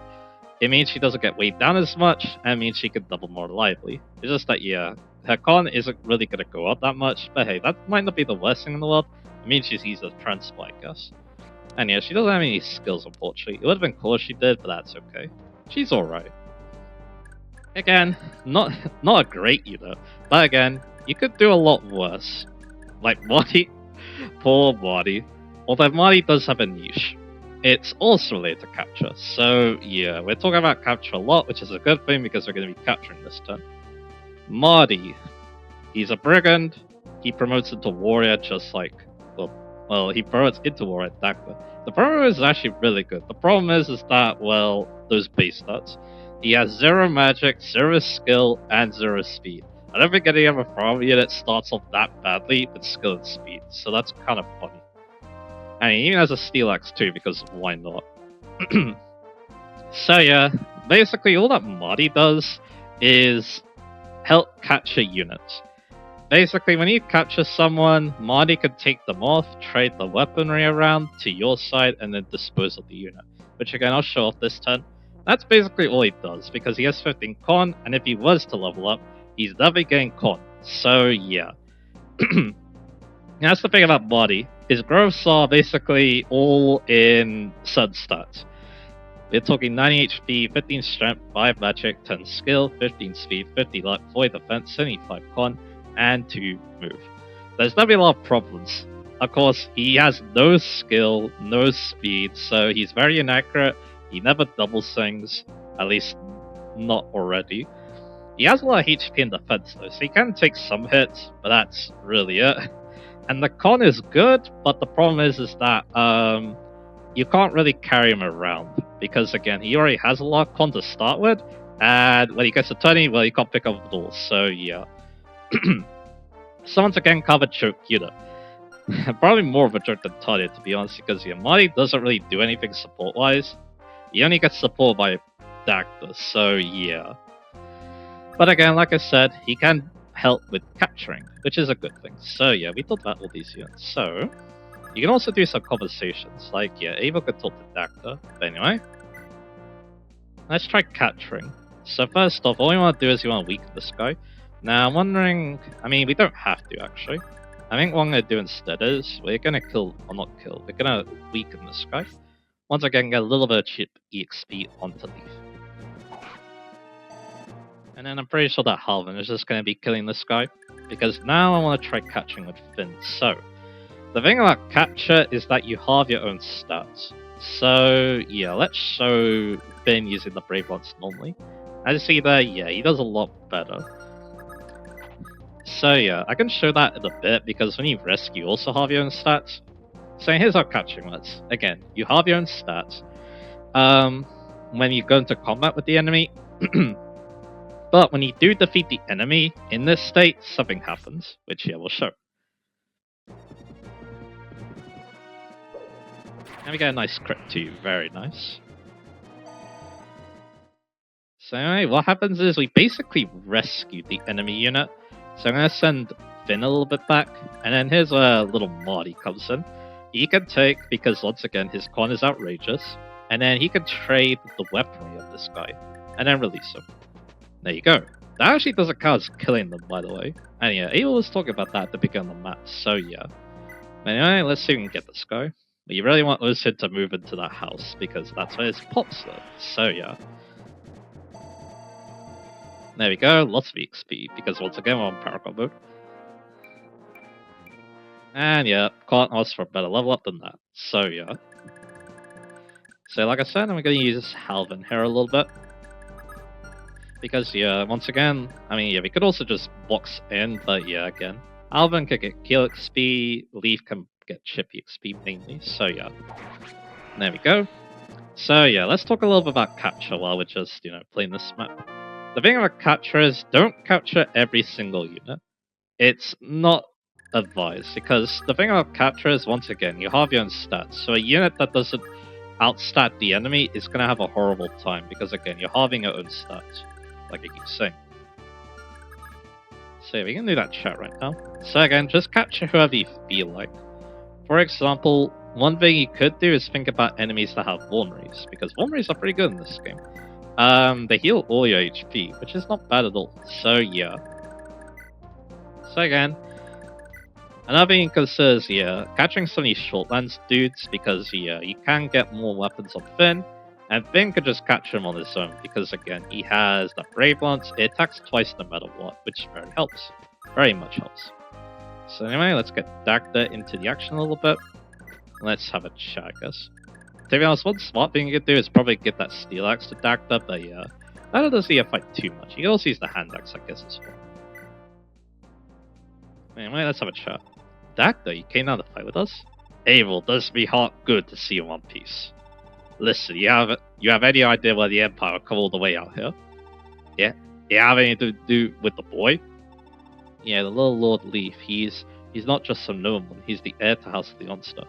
It means she doesn't get weighed down as much, and it means she can double more reliably. It's just that, yeah, her con isn't really going to go up that much, but hey, that might not be the worst thing in the world. It means she's easy to transfer, I guess. And yeah, she doesn't have any skills, unfortunately. It would have been cool if she did, but that's okay. She's alright. Again, not a great unit, but again, you could do a lot worse. Like Marty, poor Marty. Although Marty does have a niche. It's also related to capture, so yeah, we're talking about capture a lot, which is a good thing because we're going to be capturing this turn. Marty, he's a brigand, he promotes into warrior just like, well, he promotes into warrior at Dagda. The promo is actually really good. The problem is that, well, those base stats. He has 0 magic, 0 skill, and 0 speed. I don't think any other farm unit starts off that badly with skill and speed, so that's kind of funny. And he even has a steel axe too, because why not? So yeah, basically all that Marty does is help capture units. Basically, when you capture someone, Marty can take them off, trade the weaponry around to your side, and then dispose of the unit. Which again, I'll show off this turn. That's basically all he does, because he has 15 con, and if he was to level up, he's definitely getting con. So yeah. That's the thing about Marty. His growths are basically all in Sun stats. We're talking 90 HP, 15 strength, 5 magic, 10 skill, 15 speed, 50 luck, 40 defense, 75 con, and 2 move. There's definitely a lot of problems. Of course, he has no skill, no speed, so he's very inaccurate. He never double swings, at least not already. He has a lot of HP in defense though, so he can take some hits, but that's really it. And the con is good, but the problem is that you can't really carry him around, because again, he already has a lot of con to start with, and when he gets to 20, well, you can't pick up at all, so yeah. So once again, kind of a joke unit. Probably more of a joke than Tanya, to be honest, because yeah, Marty doesn't really do anything support-wise. He only gets support by Dagda, so yeah. But again, like I said, he can help with capturing, which is a good thing. So yeah, we talked about all these units. So, you can also do some conversations, like yeah, Ava could talk to Dagda. But anyway, Let's try capturing. So first off, all you want to do is you want to weaken this guy. Now I'm wondering, I mean, we don't have to actually. I think what I'm going to do instead is, we're going to kill, or not kill, we're going to weaken this guy. Once again, get a little bit of cheap EXP onto Leif. And then I'm pretty sure that Halvin is just going to be killing this guy, because now I want to try catching with Finn. So, the thing about capture is that you halve your own stats. So, yeah, let's show Finn using the Brave Ones normally. As you see there, yeah, he does a lot better. So yeah, I can show that in a bit, because when you rescue, you also halve your own stats. So here's how capturing works. Again, you halve your own stats when you go into combat with the enemy. But when you do defeat the enemy in this state, something happens, which here we'll show. And we get a nice crit too, very nice. So anyway, what happens is we basically rescue the enemy unit. So I'm going to send Finn a little bit back, and then here's where little Marty comes in. He can take, because once again his con is outrageous, and then he can trade the weaponry of this guy, and then release him. There you go. That actually doesn't count as killing them, by the way. And yeah, Abel was talking about that at the beginning of the map, so yeah. Anyway, let's see if we can get this guy. But you really want Lucid to move into that house, because that's where his pops live, so yeah. There we go, lots of XP, because once again we're on Paragon mode. And yeah, can't ask for a better level up than that, so yeah. So like I said, I'm going to use Halvin here a little bit. Because yeah, once again, I mean yeah, we could also just box in, but yeah, again. Halvin can get kill XP, Leif can get chip XP mainly, so yeah. There we go. So yeah, let's talk a little bit about capture while we're just, playing this map. The thing about capture is, don't capture every single unit. It's not advised, because the thing about capture is, once again, you have your own stats. So a unit that doesn't outstat the enemy is going to have a horrible time, because again, you're halving your own stats, like I keep saying. So we can do that chat right now. So again, just capture whoever you feel like. For example, one thing you could do is think about enemies that have vulneraries, because vulneraries are pretty good in this game. They heal all your HP, which is not bad at all. So yeah. So again, another thing you consider is, yeah, catching some of these short lance dudes, because yeah, you can get more weapons on Finn, and Finn could just catch him on his own, because again, he has the Brave Lance, it attacks twice no matter what, which very helps. Very much helps. So anyway, let's get Dagda into the action a little bit. Let's have a chat, I guess. To be honest, one smart thing you could do is probably get that steel axe to Dagda, but yeah, that doesn't see a fight too much. You can also use the hand axe, I guess, as well. Anyway, let's have a chat. Dagda, you came down to fight with us? Abel, does me heart good to see you in one piece. Listen, you have any idea why the Empire come all the way out here? Yeah? You have anything to do with the boy? Yeah, the little Lord Leif, he's not just some nobleman, he's the heir to House Leonster.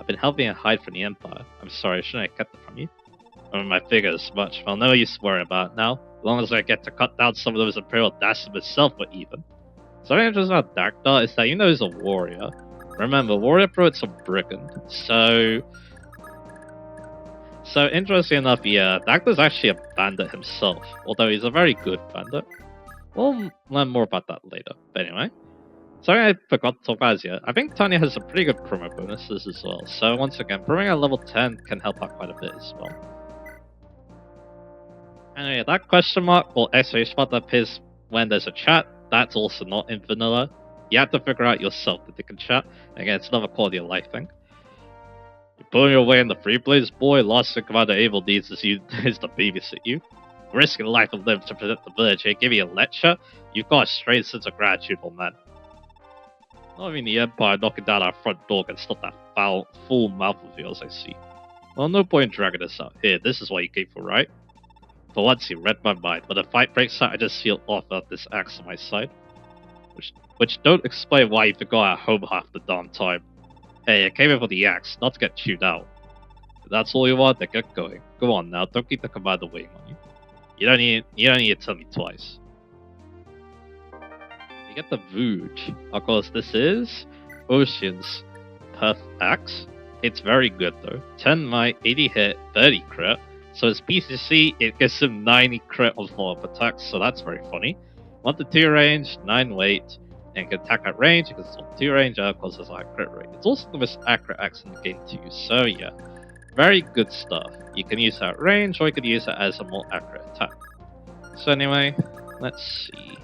I've been helping her hide from the Empire. I'm sorry, shouldn't I kept it from you? I mean, my figure is much, well, no use worrying about it now. As long as I get to cut down some of those Imperial dastards myself, but even. Something interesting about Dagda is that even though he's a warrior, remember, warrior poets are brigand. So interesting enough, yeah, Dagda's actually a bandit himself, although he's a very good bandit. We'll learn more about that later. But anyway, something I forgot to talk about is, yeah, I think Tanya has some pretty good promo bonuses as well. So once again, promoting at level 10 can help out quite a bit as well. Anyway, that question mark or exclamation mark that appears when there's a chat, that's also not in vanilla. You have to figure out yourself that they can chat. Again, it's another quality of life thing. You're pulling your way in the Free Blaze, boy. Last thing Commander Abel needs is to babysit you. Risking life and limb to protect the village and give you a lecture? You've got a strange sense of gratitude, old man. Not even the Empire knocking down our front door can stop that foul, full mouth of yours, I see. Well, no point in dragging this out. Here, this is what you came for, right? For once, you read my mind. When the fight breaks out, I just feel off without this axe on my side. Which don't explain why you forgot at home half the darn time. Hey, I came in for the axe, not to get chewed out. If that's all you want, then get going. Go on now, don't keep the commander waiting on you. You don't need to tell me twice. You get the Vooj. Of course, this is Ocean's Perth Axe. It's very good though. 10 might, 80 hit, 30 crit. So his PCC, it gives him 90 crit on follow-up attacks, so that's very funny. 1 to 2 range, 9 weight, and can attack at range because it's on 2 range and causes a high crit rate. It's also the most accurate axe in the game too, so yeah. Very good stuff. You can use that at range, or you could use it as a more accurate attack. So anyway, let's see.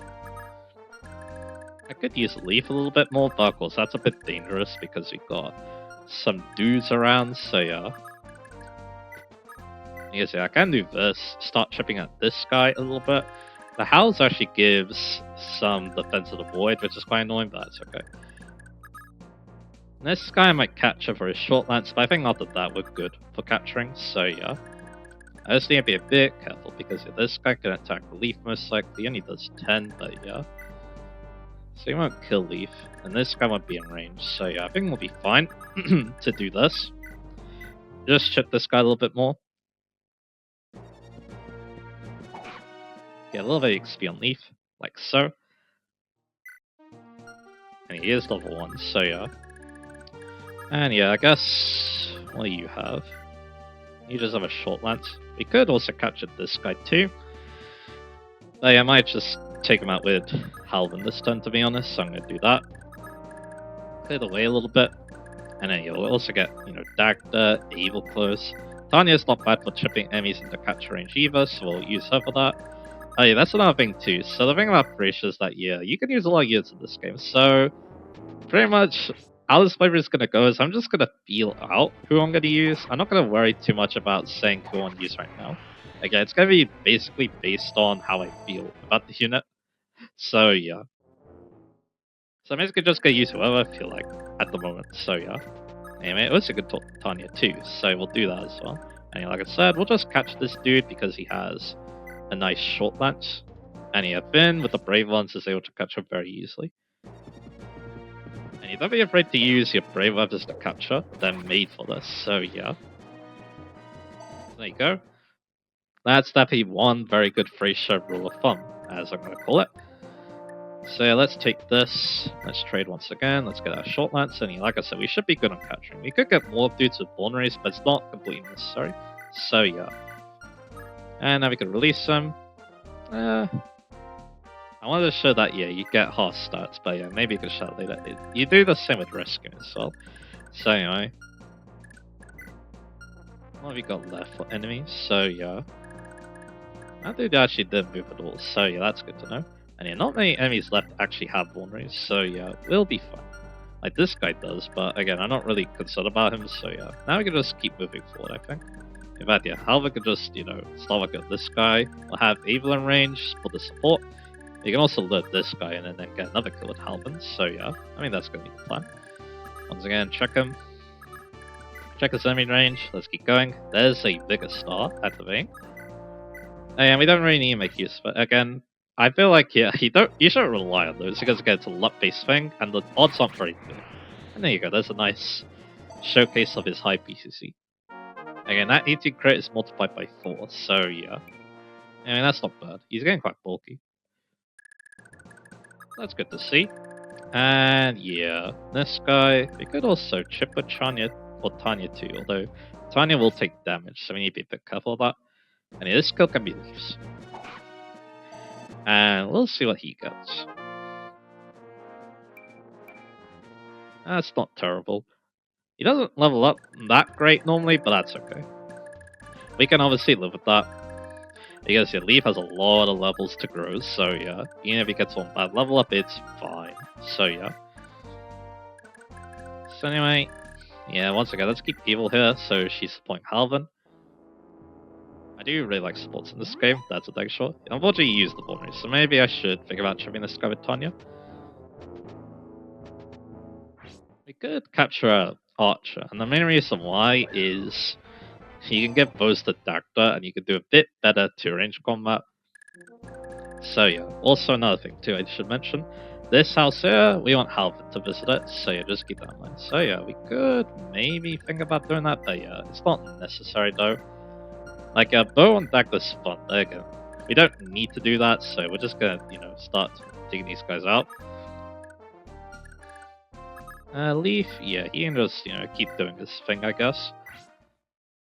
I could use Leif a little bit more, but of course that's a bit dangerous because we've got some dudes around, so yeah. Yes, yeah, I can do this. Start chipping at this guy a little bit. The Howls actually gives some defense of the void, which is quite annoying, but that's okay. This guy I might capture for his short lance, but I think after that we're good for capturing, so yeah. I just need to be a bit careful because yeah, this guy can attack Leif most likely. He only does 10, but yeah. So he won't kill Leif, and this guy won't be in range, so yeah, I think we'll be fine to do this. Just chip this guy a little bit more. Get a little bit of XP on Leif, like so. And he is level 1, so yeah. And yeah, I guess... what do you have? You just have a short lance. We could also capture this guy too. But yeah, I might just take him out with Halvin this turn, to be honest, so I'm going to do that. Clear the way a little bit. And then you'll also get, you know, Dagda, Evil Close. Tanya's not bad for chipping enemies into capture range either, so we'll use her for that. Oh yeah, that's another thing too. So the thing about Thracia is that, yeah, you can use a lot of units in this game. So, pretty much, how this flavor is going to go is I'm just going to feel out who I'm going to use. I'm not going to worry too much about saying who I want to use right now. Again, it's going to be basically based on how I feel about the unit. So, yeah. So I'm basically just going to use whoever I feel like at the moment. So, yeah. Anyway, it was a good Tanya too, so we'll do that as well. And like I said, we'll just catch this dude because he has a nice short lance. And yeah, Finn with the Brave Lance is able to catch him very easily. And you don't be afraid to use your Brave Weapons to capture. They're made for this, so yeah. There you go. That's definitely one very good Thracia rule of thumb, as I'm going to call it. So yeah, let's take this. Let's trade once again. Let's get our short lance. And like I said, we should be good on capturing. We could get more dudes with vulneraries, but it's not completely necessary. So yeah. And now we can release them. I wanted to show that, yeah, you get half stats, but yeah, maybe you can show it later. You do the same with rescue as well. So anyway. What have we got left for enemies? So yeah. That dude actually didn't move at all, so yeah, that's good to know. And yeah, not many enemies left actually have vulneraries, so yeah, we'll be fine. Like this guy does, but again, I'm not really concerned about him, so yeah. Now we can just keep moving forward, I think. In fact, yeah, Halva could just, you know, start working on this guy. We'll have Evil in range for the support. You can also load this guy in and then get another kill with Halvin, so yeah. I mean, that's going to be the plan. Once again, check him. Check his enemy range. Let's keep going. There's a bigger star activating. And we don't really need to make use of it. Again, I feel like, yeah, you shouldn't rely on those because again, it's a luck-based thing, and the odds aren't very good. And there you go, there's a nice showcase of his high PCC. Again, that 18 crit is multiplied by 4, so yeah. I mean, that's not bad. He's getting quite bulky. That's good to see. And yeah, this guy, we could also chip with Tanya, or Tanya too, although Tanya will take damage, so we need to be a bit careful of that. And yeah, this skill can be Leif's. And we'll see what he gets. That's not terrible. He doesn't level up that great normally, but that's okay. We can obviously live with that. Because yeah, Leif has a lot of levels to grow, so yeah. Even if he gets one bad level up, it's fine. So yeah. So anyway, yeah, once again, let's keep Evil here, so she's supporting Halvin. I do really like supports in this game, that's a dang shot. Unfortunately, you use the vulnerary, so maybe I should think about chipping this guy with Tanya. We could capture an archer, and the main reason why is you can get bows to Dagda, and you can do a bit better 2-range combat. So yeah, also another thing too I should mention. This house here, we want Halvin to visit it, so yeah, just keep that in mind. So yeah, we could maybe think about doing that, but yeah, it's not necessary though. Like, bow on Dagda's fun, again. We don't need to do that, so we're just gonna, you know, start digging these guys out. Leif, yeah, he can just, you know, keep doing his thing, I guess.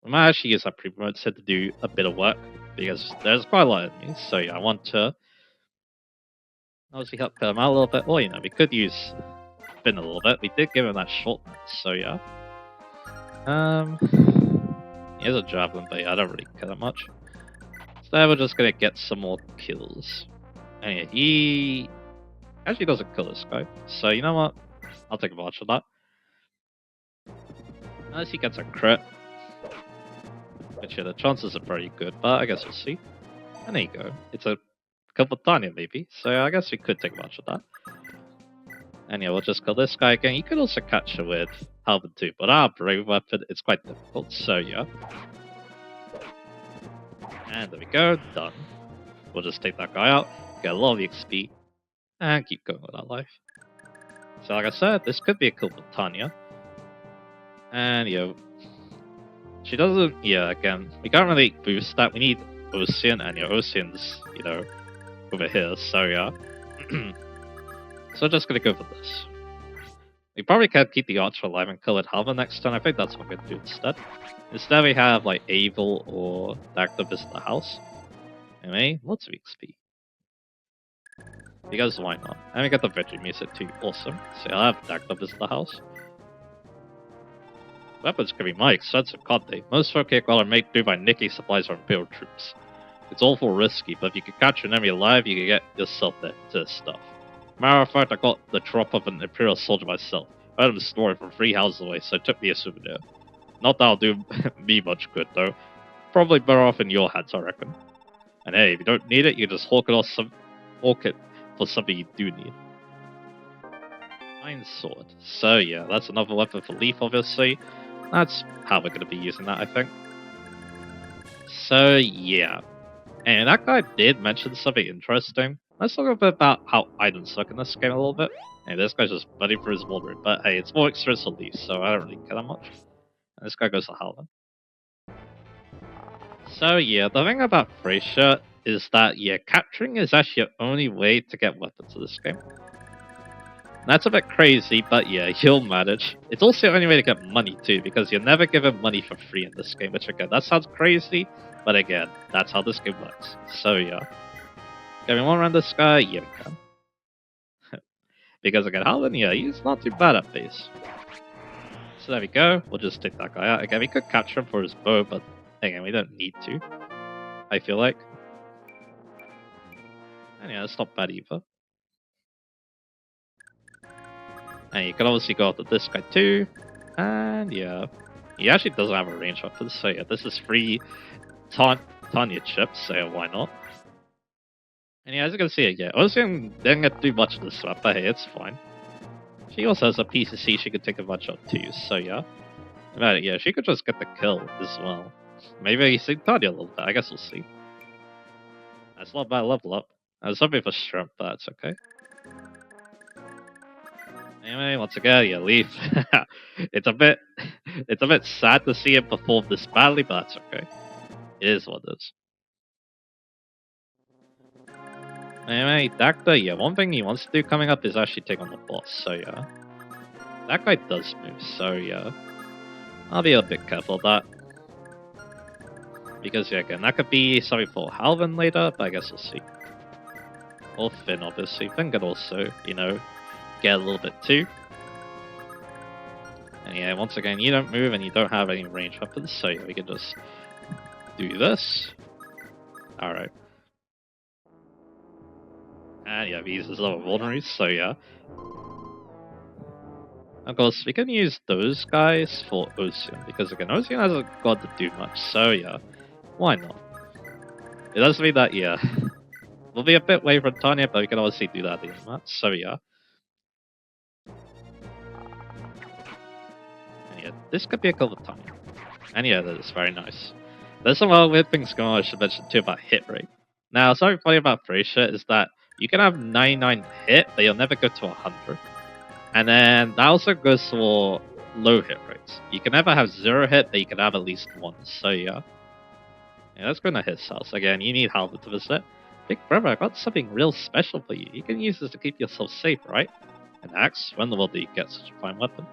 We might actually use that pre-promote set to do a bit of work, because there's quite a lot of enemies, so yeah, I want to obviously help cut him out a little bit. Well, we could use Finn a little bit. We did give him that short one, so yeah. He has a javelin, but yeah, I don't really care that much. So we're just gonna get some more kills. And yeah, he actually doesn't kill this guy. So you know what? I'll take advantage of that. Unless he gets a crit. Which yeah, the chances are pretty good, but I guess we'll see. And there you go. It's a couple of Tanya maybe. So I guess we could take advantage of that. And yeah, we'll just kill this guy again. You could also catch it with Halberd too, but our brave weapon is quite difficult, so yeah. And there we go, done. We'll just take that guy out, get a lot of XP, and keep going with our life. So like I said, this could be a kill with Tanya. And she doesn't, again, we can't really boost that. We need Ocean, and Ocean's, over here, so yeah. So I'm just gonna go for this. We probably can't keep the Archer alive and kill it Halva next turn. I think that's what I'm gonna do instead. Instead we have like Evil or Dagda visit the house. Anyway, lots of XP. Because why not? And we got the Veggie music too, awesome. So I'll have Dagda visit the house. Weapons can be more expensive, can't they? Most folk here are made do by nicking supplies from Imperial troops. It's awful risky, but if you can catch an enemy alive, you can get yourself there to stuff. Matter of fact, I got the drop of an Imperial soldier myself. I had him stored from 3 houses away, so I took me a souvenir. Not that I'll do me much good, though. Probably better off in your hands, I reckon. And hey, if you don't need it, you can just hawk it for something you do need. Iron Sword. So yeah, that's another weapon for Leif, obviously. That's how we're going to be using that, I think. So yeah. And that guy did mention something interesting. Let's talk a bit about how items work in this game a little bit. Hey, this guy's just buddy for his water, but hey, it's more expensive Leaf, so I don't really care that much. And this guy goes to Halva. So yeah, the thing about Thracia is that capturing is actually your only way to get weapons in this game. That's a bit crazy, but yeah, you'll manage. It's also the only way to get money too, because you're never given money for free in this game, which again, that sounds crazy, but again, that's how this game works. So yeah. Can we one around this guy? Yeah, we can. Because again, Halvin, he's not too bad at base. So there we go, we'll just take that guy out. Again, we could capture him for his bow, but again, we don't need to, I feel like. And yeah, it's not bad either. And you can obviously go after this guy too. And yeah, he actually doesn't have a range weapon, so yeah, this is free Tanya chips, so yeah, why not? And yeah, as you can see, Ocean didn't get to do much of this swap, but hey, it's fine. She also has a PCC she could take advantage of too, so yeah. But yeah, she could just get the kill as well. Maybe you see Tanya a little bit, I guess we'll see. That's not a bad level up. I was hoping for strength, but that's okay. Anyway, once again, Leif. it's a bit sad to see him perform this badly, but that's okay. It is what it is. Anyway, Dagda, one thing he wants to do coming up is actually take on the boss, so yeah. That guy does move, so yeah. I'll be a bit careful of that. Because again, that could be something for Halvin later, but I guess we'll see. Or Finn, obviously. Finn could also, get a little bit too. And yeah, once again, you don't move and you don't have any range weapons, so yeah, we can just do this. Alright. And yeah, he uses lower vulneraries, so yeah. Of course, we can use those guys for Ocean, because again, Ocean hasn't got to do much, so yeah. Why not? It does mean that, we'll be a bit away from Tanya, but we can obviously do that at the end of the match, so yeah. And yeah, this could be a kill with Tanya. And yeah, that is very nice. There's some other weird things going on I should mention too about hit rate. Now, something funny about Thracia is that you can have 99 hit, but you'll never go to 100. And then that also goes for low hit rates. You can never have 0 hit, but you can have at least 1, so yeah. Yeah, let's go into his house. Again, you need Halvin to visit. Big brother, I got something real special for you. You can use this to keep yourself safe, right? An axe? When the world did you get such a fine weapon?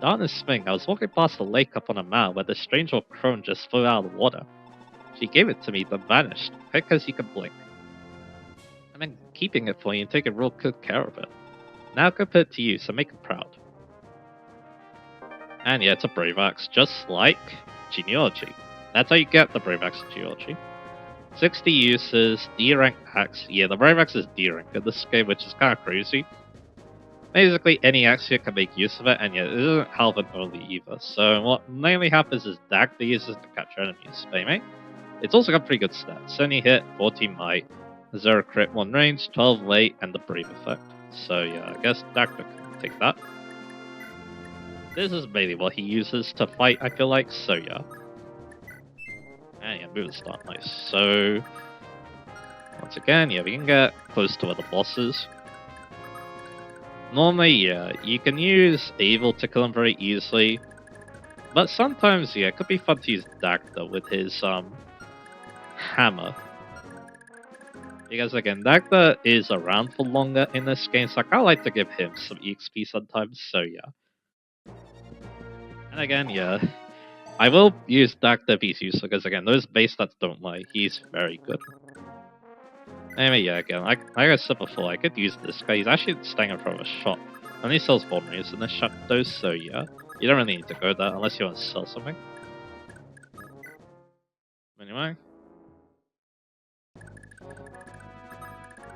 Darn this thing, I was walking past the lake up on a mound where the strange old crone just flew out of the water. She gave it to me, then vanished, quick as you could blink. I've been keeping it for you and taking real good care of it. Now I can put it to use, so make it proud. And yeah, it's a Brave Axe, just like Genealogy. That's how you get the Brave Axe in Genealogy. 60 uses, D rank axe. Yeah, the Brave Axe is D rank in this game, which is kind of crazy. Basically, any axe here can make use of it, and yeah, it isn't Halvin only either. So what mainly happens is Dagda uses to capture enemies. Anyway, it's also got pretty good stats. Any hit, 14 might, 0 crit, 1 range, 12 late, and the Brave effect. So yeah, I guess Dagda can take that. This is mainly what he uses to fight, I feel like, so yeah. And yeah, move the start, nice. So, once again, yeah, we can get close to other bosses. Normally, yeah, you can use Evil to kill him very easily. But sometimes, yeah, it could be fun to use Dagda with his, hammer. Because again, Dagda is around for longer in this game, so I kinda like to give him some EXP sometimes, so yeah. And again, yeah, I will use Dagda if he's useful, because again, those base stats don't lie, he's very good. Anyway, yeah, again, like I said before, I could use this guy, he's actually staying in front of a shop, and he sells vulnerables in the shop though, so yeah, you don't really need to go there unless you want to sell something. Anyway,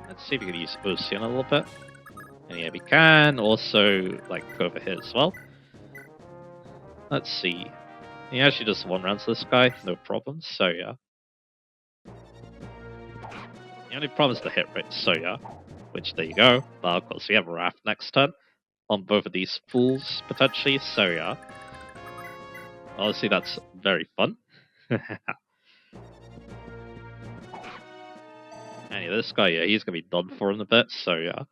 let's see if we can use Ocean a little bit. And yeah, we can also, like, go over here as well. Let's see. He actually just one rounds this guy, no problem, so yeah. The only problem is the hit rate, so yeah. Which, there you go. But of course, we have Wrath next turn on both of these fools, potentially, so yeah. Obviously, that's very fun. And yeah, this guy, yeah, he's gonna be done for in a bit, so yeah.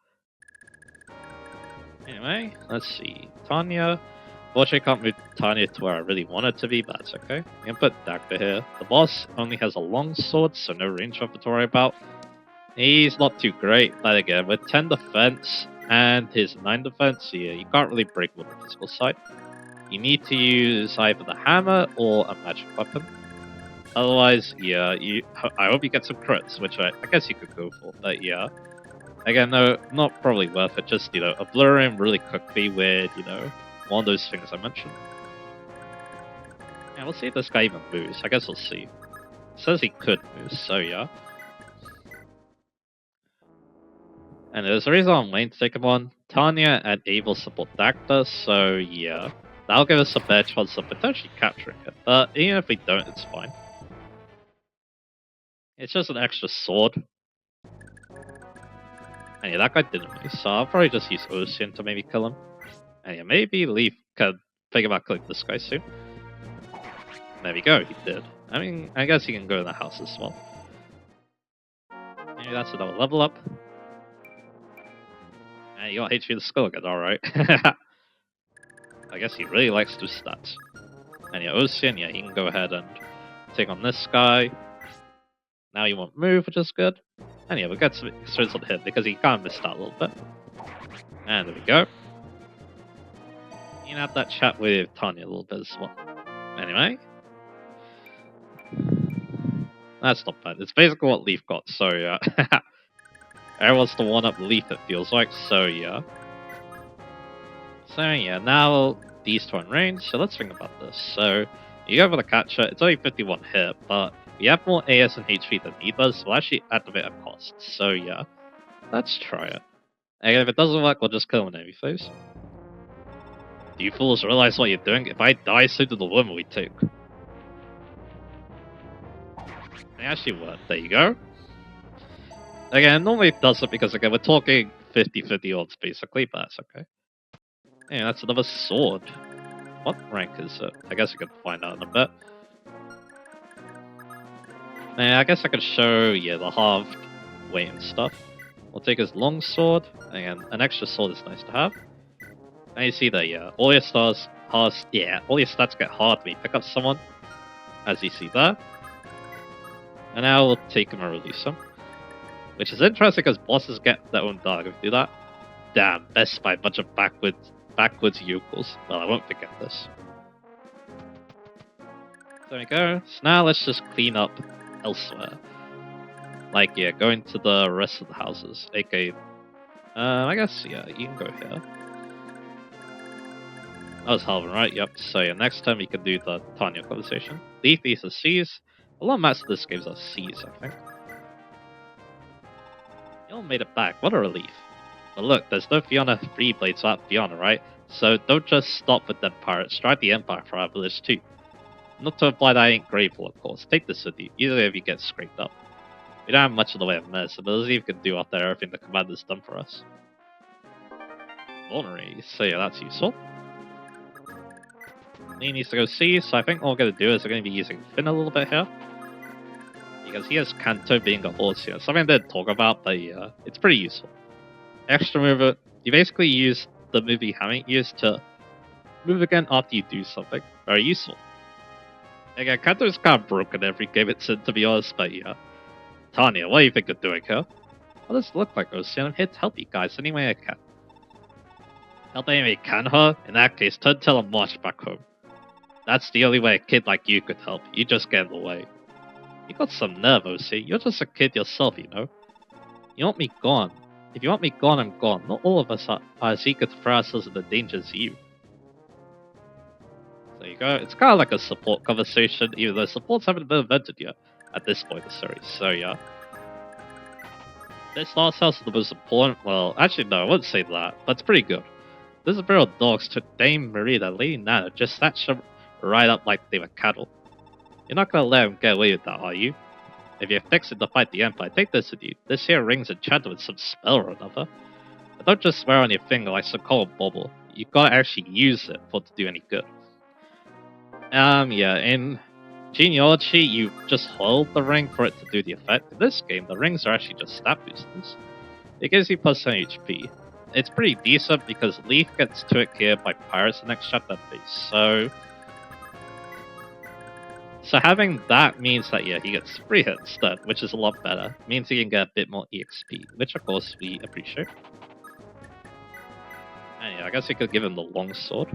Anyway, let's see. Tanya. Unfortunately, I can't move Tanya to where I really want it to be, but that's okay. I can put Dagda here. The boss only has a long sword, so no range weapon to worry about. He's not too great, but again, with 10 defense and his 9 defense, yeah, you can't really break with the physical side. You need to use either the hammer or a magic weapon. Otherwise, yeah, I hope you get some crits, which I guess you could go for, but yeah. Again, no, not probably worth it, just, you know, obliterate him really quickly with, you know, one of those things I mentioned. Yeah, we'll see if this guy even moves. I guess we'll see. It says he could move, so yeah. And there's a reason I'm waiting to take him on. Tanya and Abel support Dagda, so yeah. That'll give us a better chance of potentially capturing it. But even if we don't, it's fine. It's just an extra sword. And yeah, that guy didn't move, so I'll probably just use Ocean to maybe kill him. And yeah, maybe Leif can think about killing this guy soon. There we go, he did. I mean, I guess he can go in the house as well. Maybe that's another level up. And you got HP in the skull again, alright. I guess he really likes those stats. And yeah, Ocean, yeah, he can go ahead and take on this guy. Now he won't move, which is good. And yeah, we'll get some experience on him because he kind of missed out a little bit. And there we go. You can have that chat with Tanya a little bit as well. Anyway. That's not bad. It's basically what Leif got, so yeah. Everyone's to one-up Leif, it feels like, so yeah. So yeah, now these two in range, so let's think about this. So, you go for the catcher, it's only 51 hit, but we have more AS and HP than he does, so we'll actually activate a cost. So yeah, let's try it. And if it doesn't work, we'll just kill him in any phase. Do you fools realize what you're doing? If I die, so do the woman we took. It actually worked, there you go. Again, normally it doesn't because again, we're talking 50-50 odds basically, but that's okay. Yeah, that's another sword. What rank is it? I guess we can find out in a bit. Yeah, I guess I could show, yeah, the halved weight and stuff. We'll take his long sword, and an extra sword is nice to have. And you see that, yeah, all your stars, all your stats get hard when you pick up someone, as you see there. And now we'll take him and release him. Which is interesting because bosses get their own dog if you do that. Damn, best by a bunch of backwards backwards yokels. Well, I won't forget this. There we go. So now let's just clean up elsewhere. Like, yeah, go into the rest of the houses. Okay. I guess, yeah, you can go here. That was Halvin, right? Yep. So yeah, next time we can do the Tanya conversation. Leif is C's. A lot of maps of this games are C's, I think. You all made it back. What a relief. But look, there's no Fiona free blades without Fiona, right? So don't just stop with them pirates. Strike the Empire for our village too. Not to imply that I ain't grateful, of course. Take this with you, either if you get scraped up. We don't have much in the way of medicine, but Leif can do after everything the commander's done for us. Vulnerary, so yeah, that's useful. He needs to go see, so I think all we're going to do is we're going to be using Finn a little bit here. Because he has Kanto being a horse here. Something I didn't talk about, but yeah, it's pretty useful. Extra mover, you basically use the move you haven't used to move again after you do something. Very useful. Again, Kanto's kind of broken every game it's in, to be honest, but yeah. Tanya, what do you think of doing here? What does it look like, Ocean? I'm here to help you guys any way I can. Help any way you can, huh? In that case, turn tail and march back home. That's the only way a kid like you could help. You just get in the way. You got some nerve, OC. You're just a kid yourself, you know. You want me gone. If you want me gone, I'm gone. Not all of us are as eager to throw ourselves into danger as you. There you go. It's kind of like a support conversation, even though supports haven't been invented yet at this point in the series. So yeah. This last house is the most important. Well, actually no, I wouldn't say that, but it's pretty good. This Imperial dogs took Dame Marita, Lady Nana, just snatched them right up like they were cattle. You're not gonna let them get away with that, are you? If you're fixing to fight the Empire, take this with you. This here ring's enchanted with some spell or another. But don't just swear on your finger like some cold bubble. You gotta actually use it for it to do any good. Yeah, in Genealogy, you just hold the ring for it to do the effect. In this game, the rings are actually just stat boosters. It gives you plus 10 HP. It's pretty decent because Leif gets to it here by pirates the next chapter base, So having that means that, yeah, he gets free hit instead, which is a lot better. Means he can get a bit more EXP, which of course we appreciate. And yeah, I guess we could give him the longsword.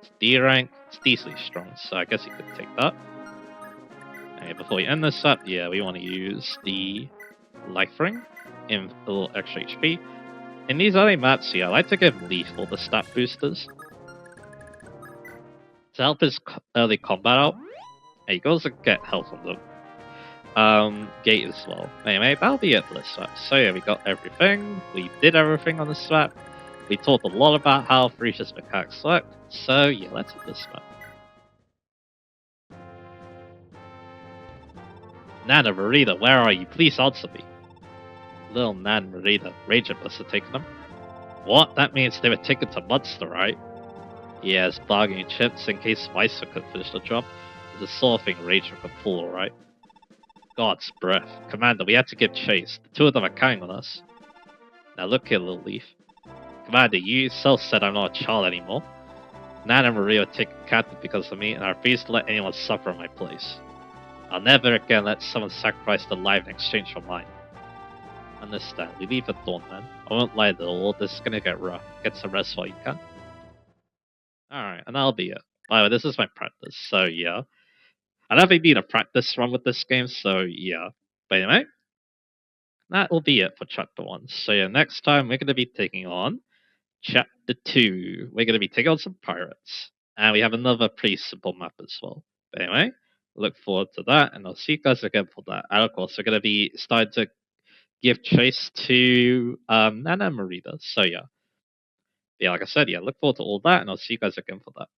It's D rank, it's decently strong, so I guess he could take that. And yeah, before we end this up, yeah, we want to use the life ring in a little extra HP. In these early maps, yeah, I like to give Leif all the stat boosters to help his early combat out. And he goes to get health on the gate as well. Anyway, that'll be it for this swap. So yeah, we got everything. We did everything on the swap. We talked a lot about how Thrasia's mechanics work. So yeah, let's hit this swap. Nana Marita, where are you? Please answer me. Little Nan Marita, Ranger must have taken them. What? That means they were taken to Munster, right? Yes, bargaining chips in case Meister could finish the job. It's the sort of thing Ranger could pull, alright? God's breath. Commander, we had to give chase. The two of them are counting on us. Now look here, little Leif. Commander, you yourself said I'm not a child anymore. Nan and Maria were taken captive because of me, and I refuse to let anyone suffer in my place. I'll never again let someone sacrifice their life in exchange for mine. Understand, we leave at dawn, man. I won't lie though, this is gonna get rough. Get some rest while you can. Alright, and that'll be it. By the way, this is my practice, so yeah. I never need a practice run with this game, so yeah. But anyway, that will be it for chapter 1. So yeah, next time we're gonna be taking on chapter 2. We're gonna be taking on some pirates. And we have another pretty simple map as well. But anyway, look forward to that, and I'll see you guys again for that. And of course, we're gonna be starting to give chase to Nana Marita. So yeah. Yeah, like I said, yeah, look forward to all that, and I'll see you guys again for that.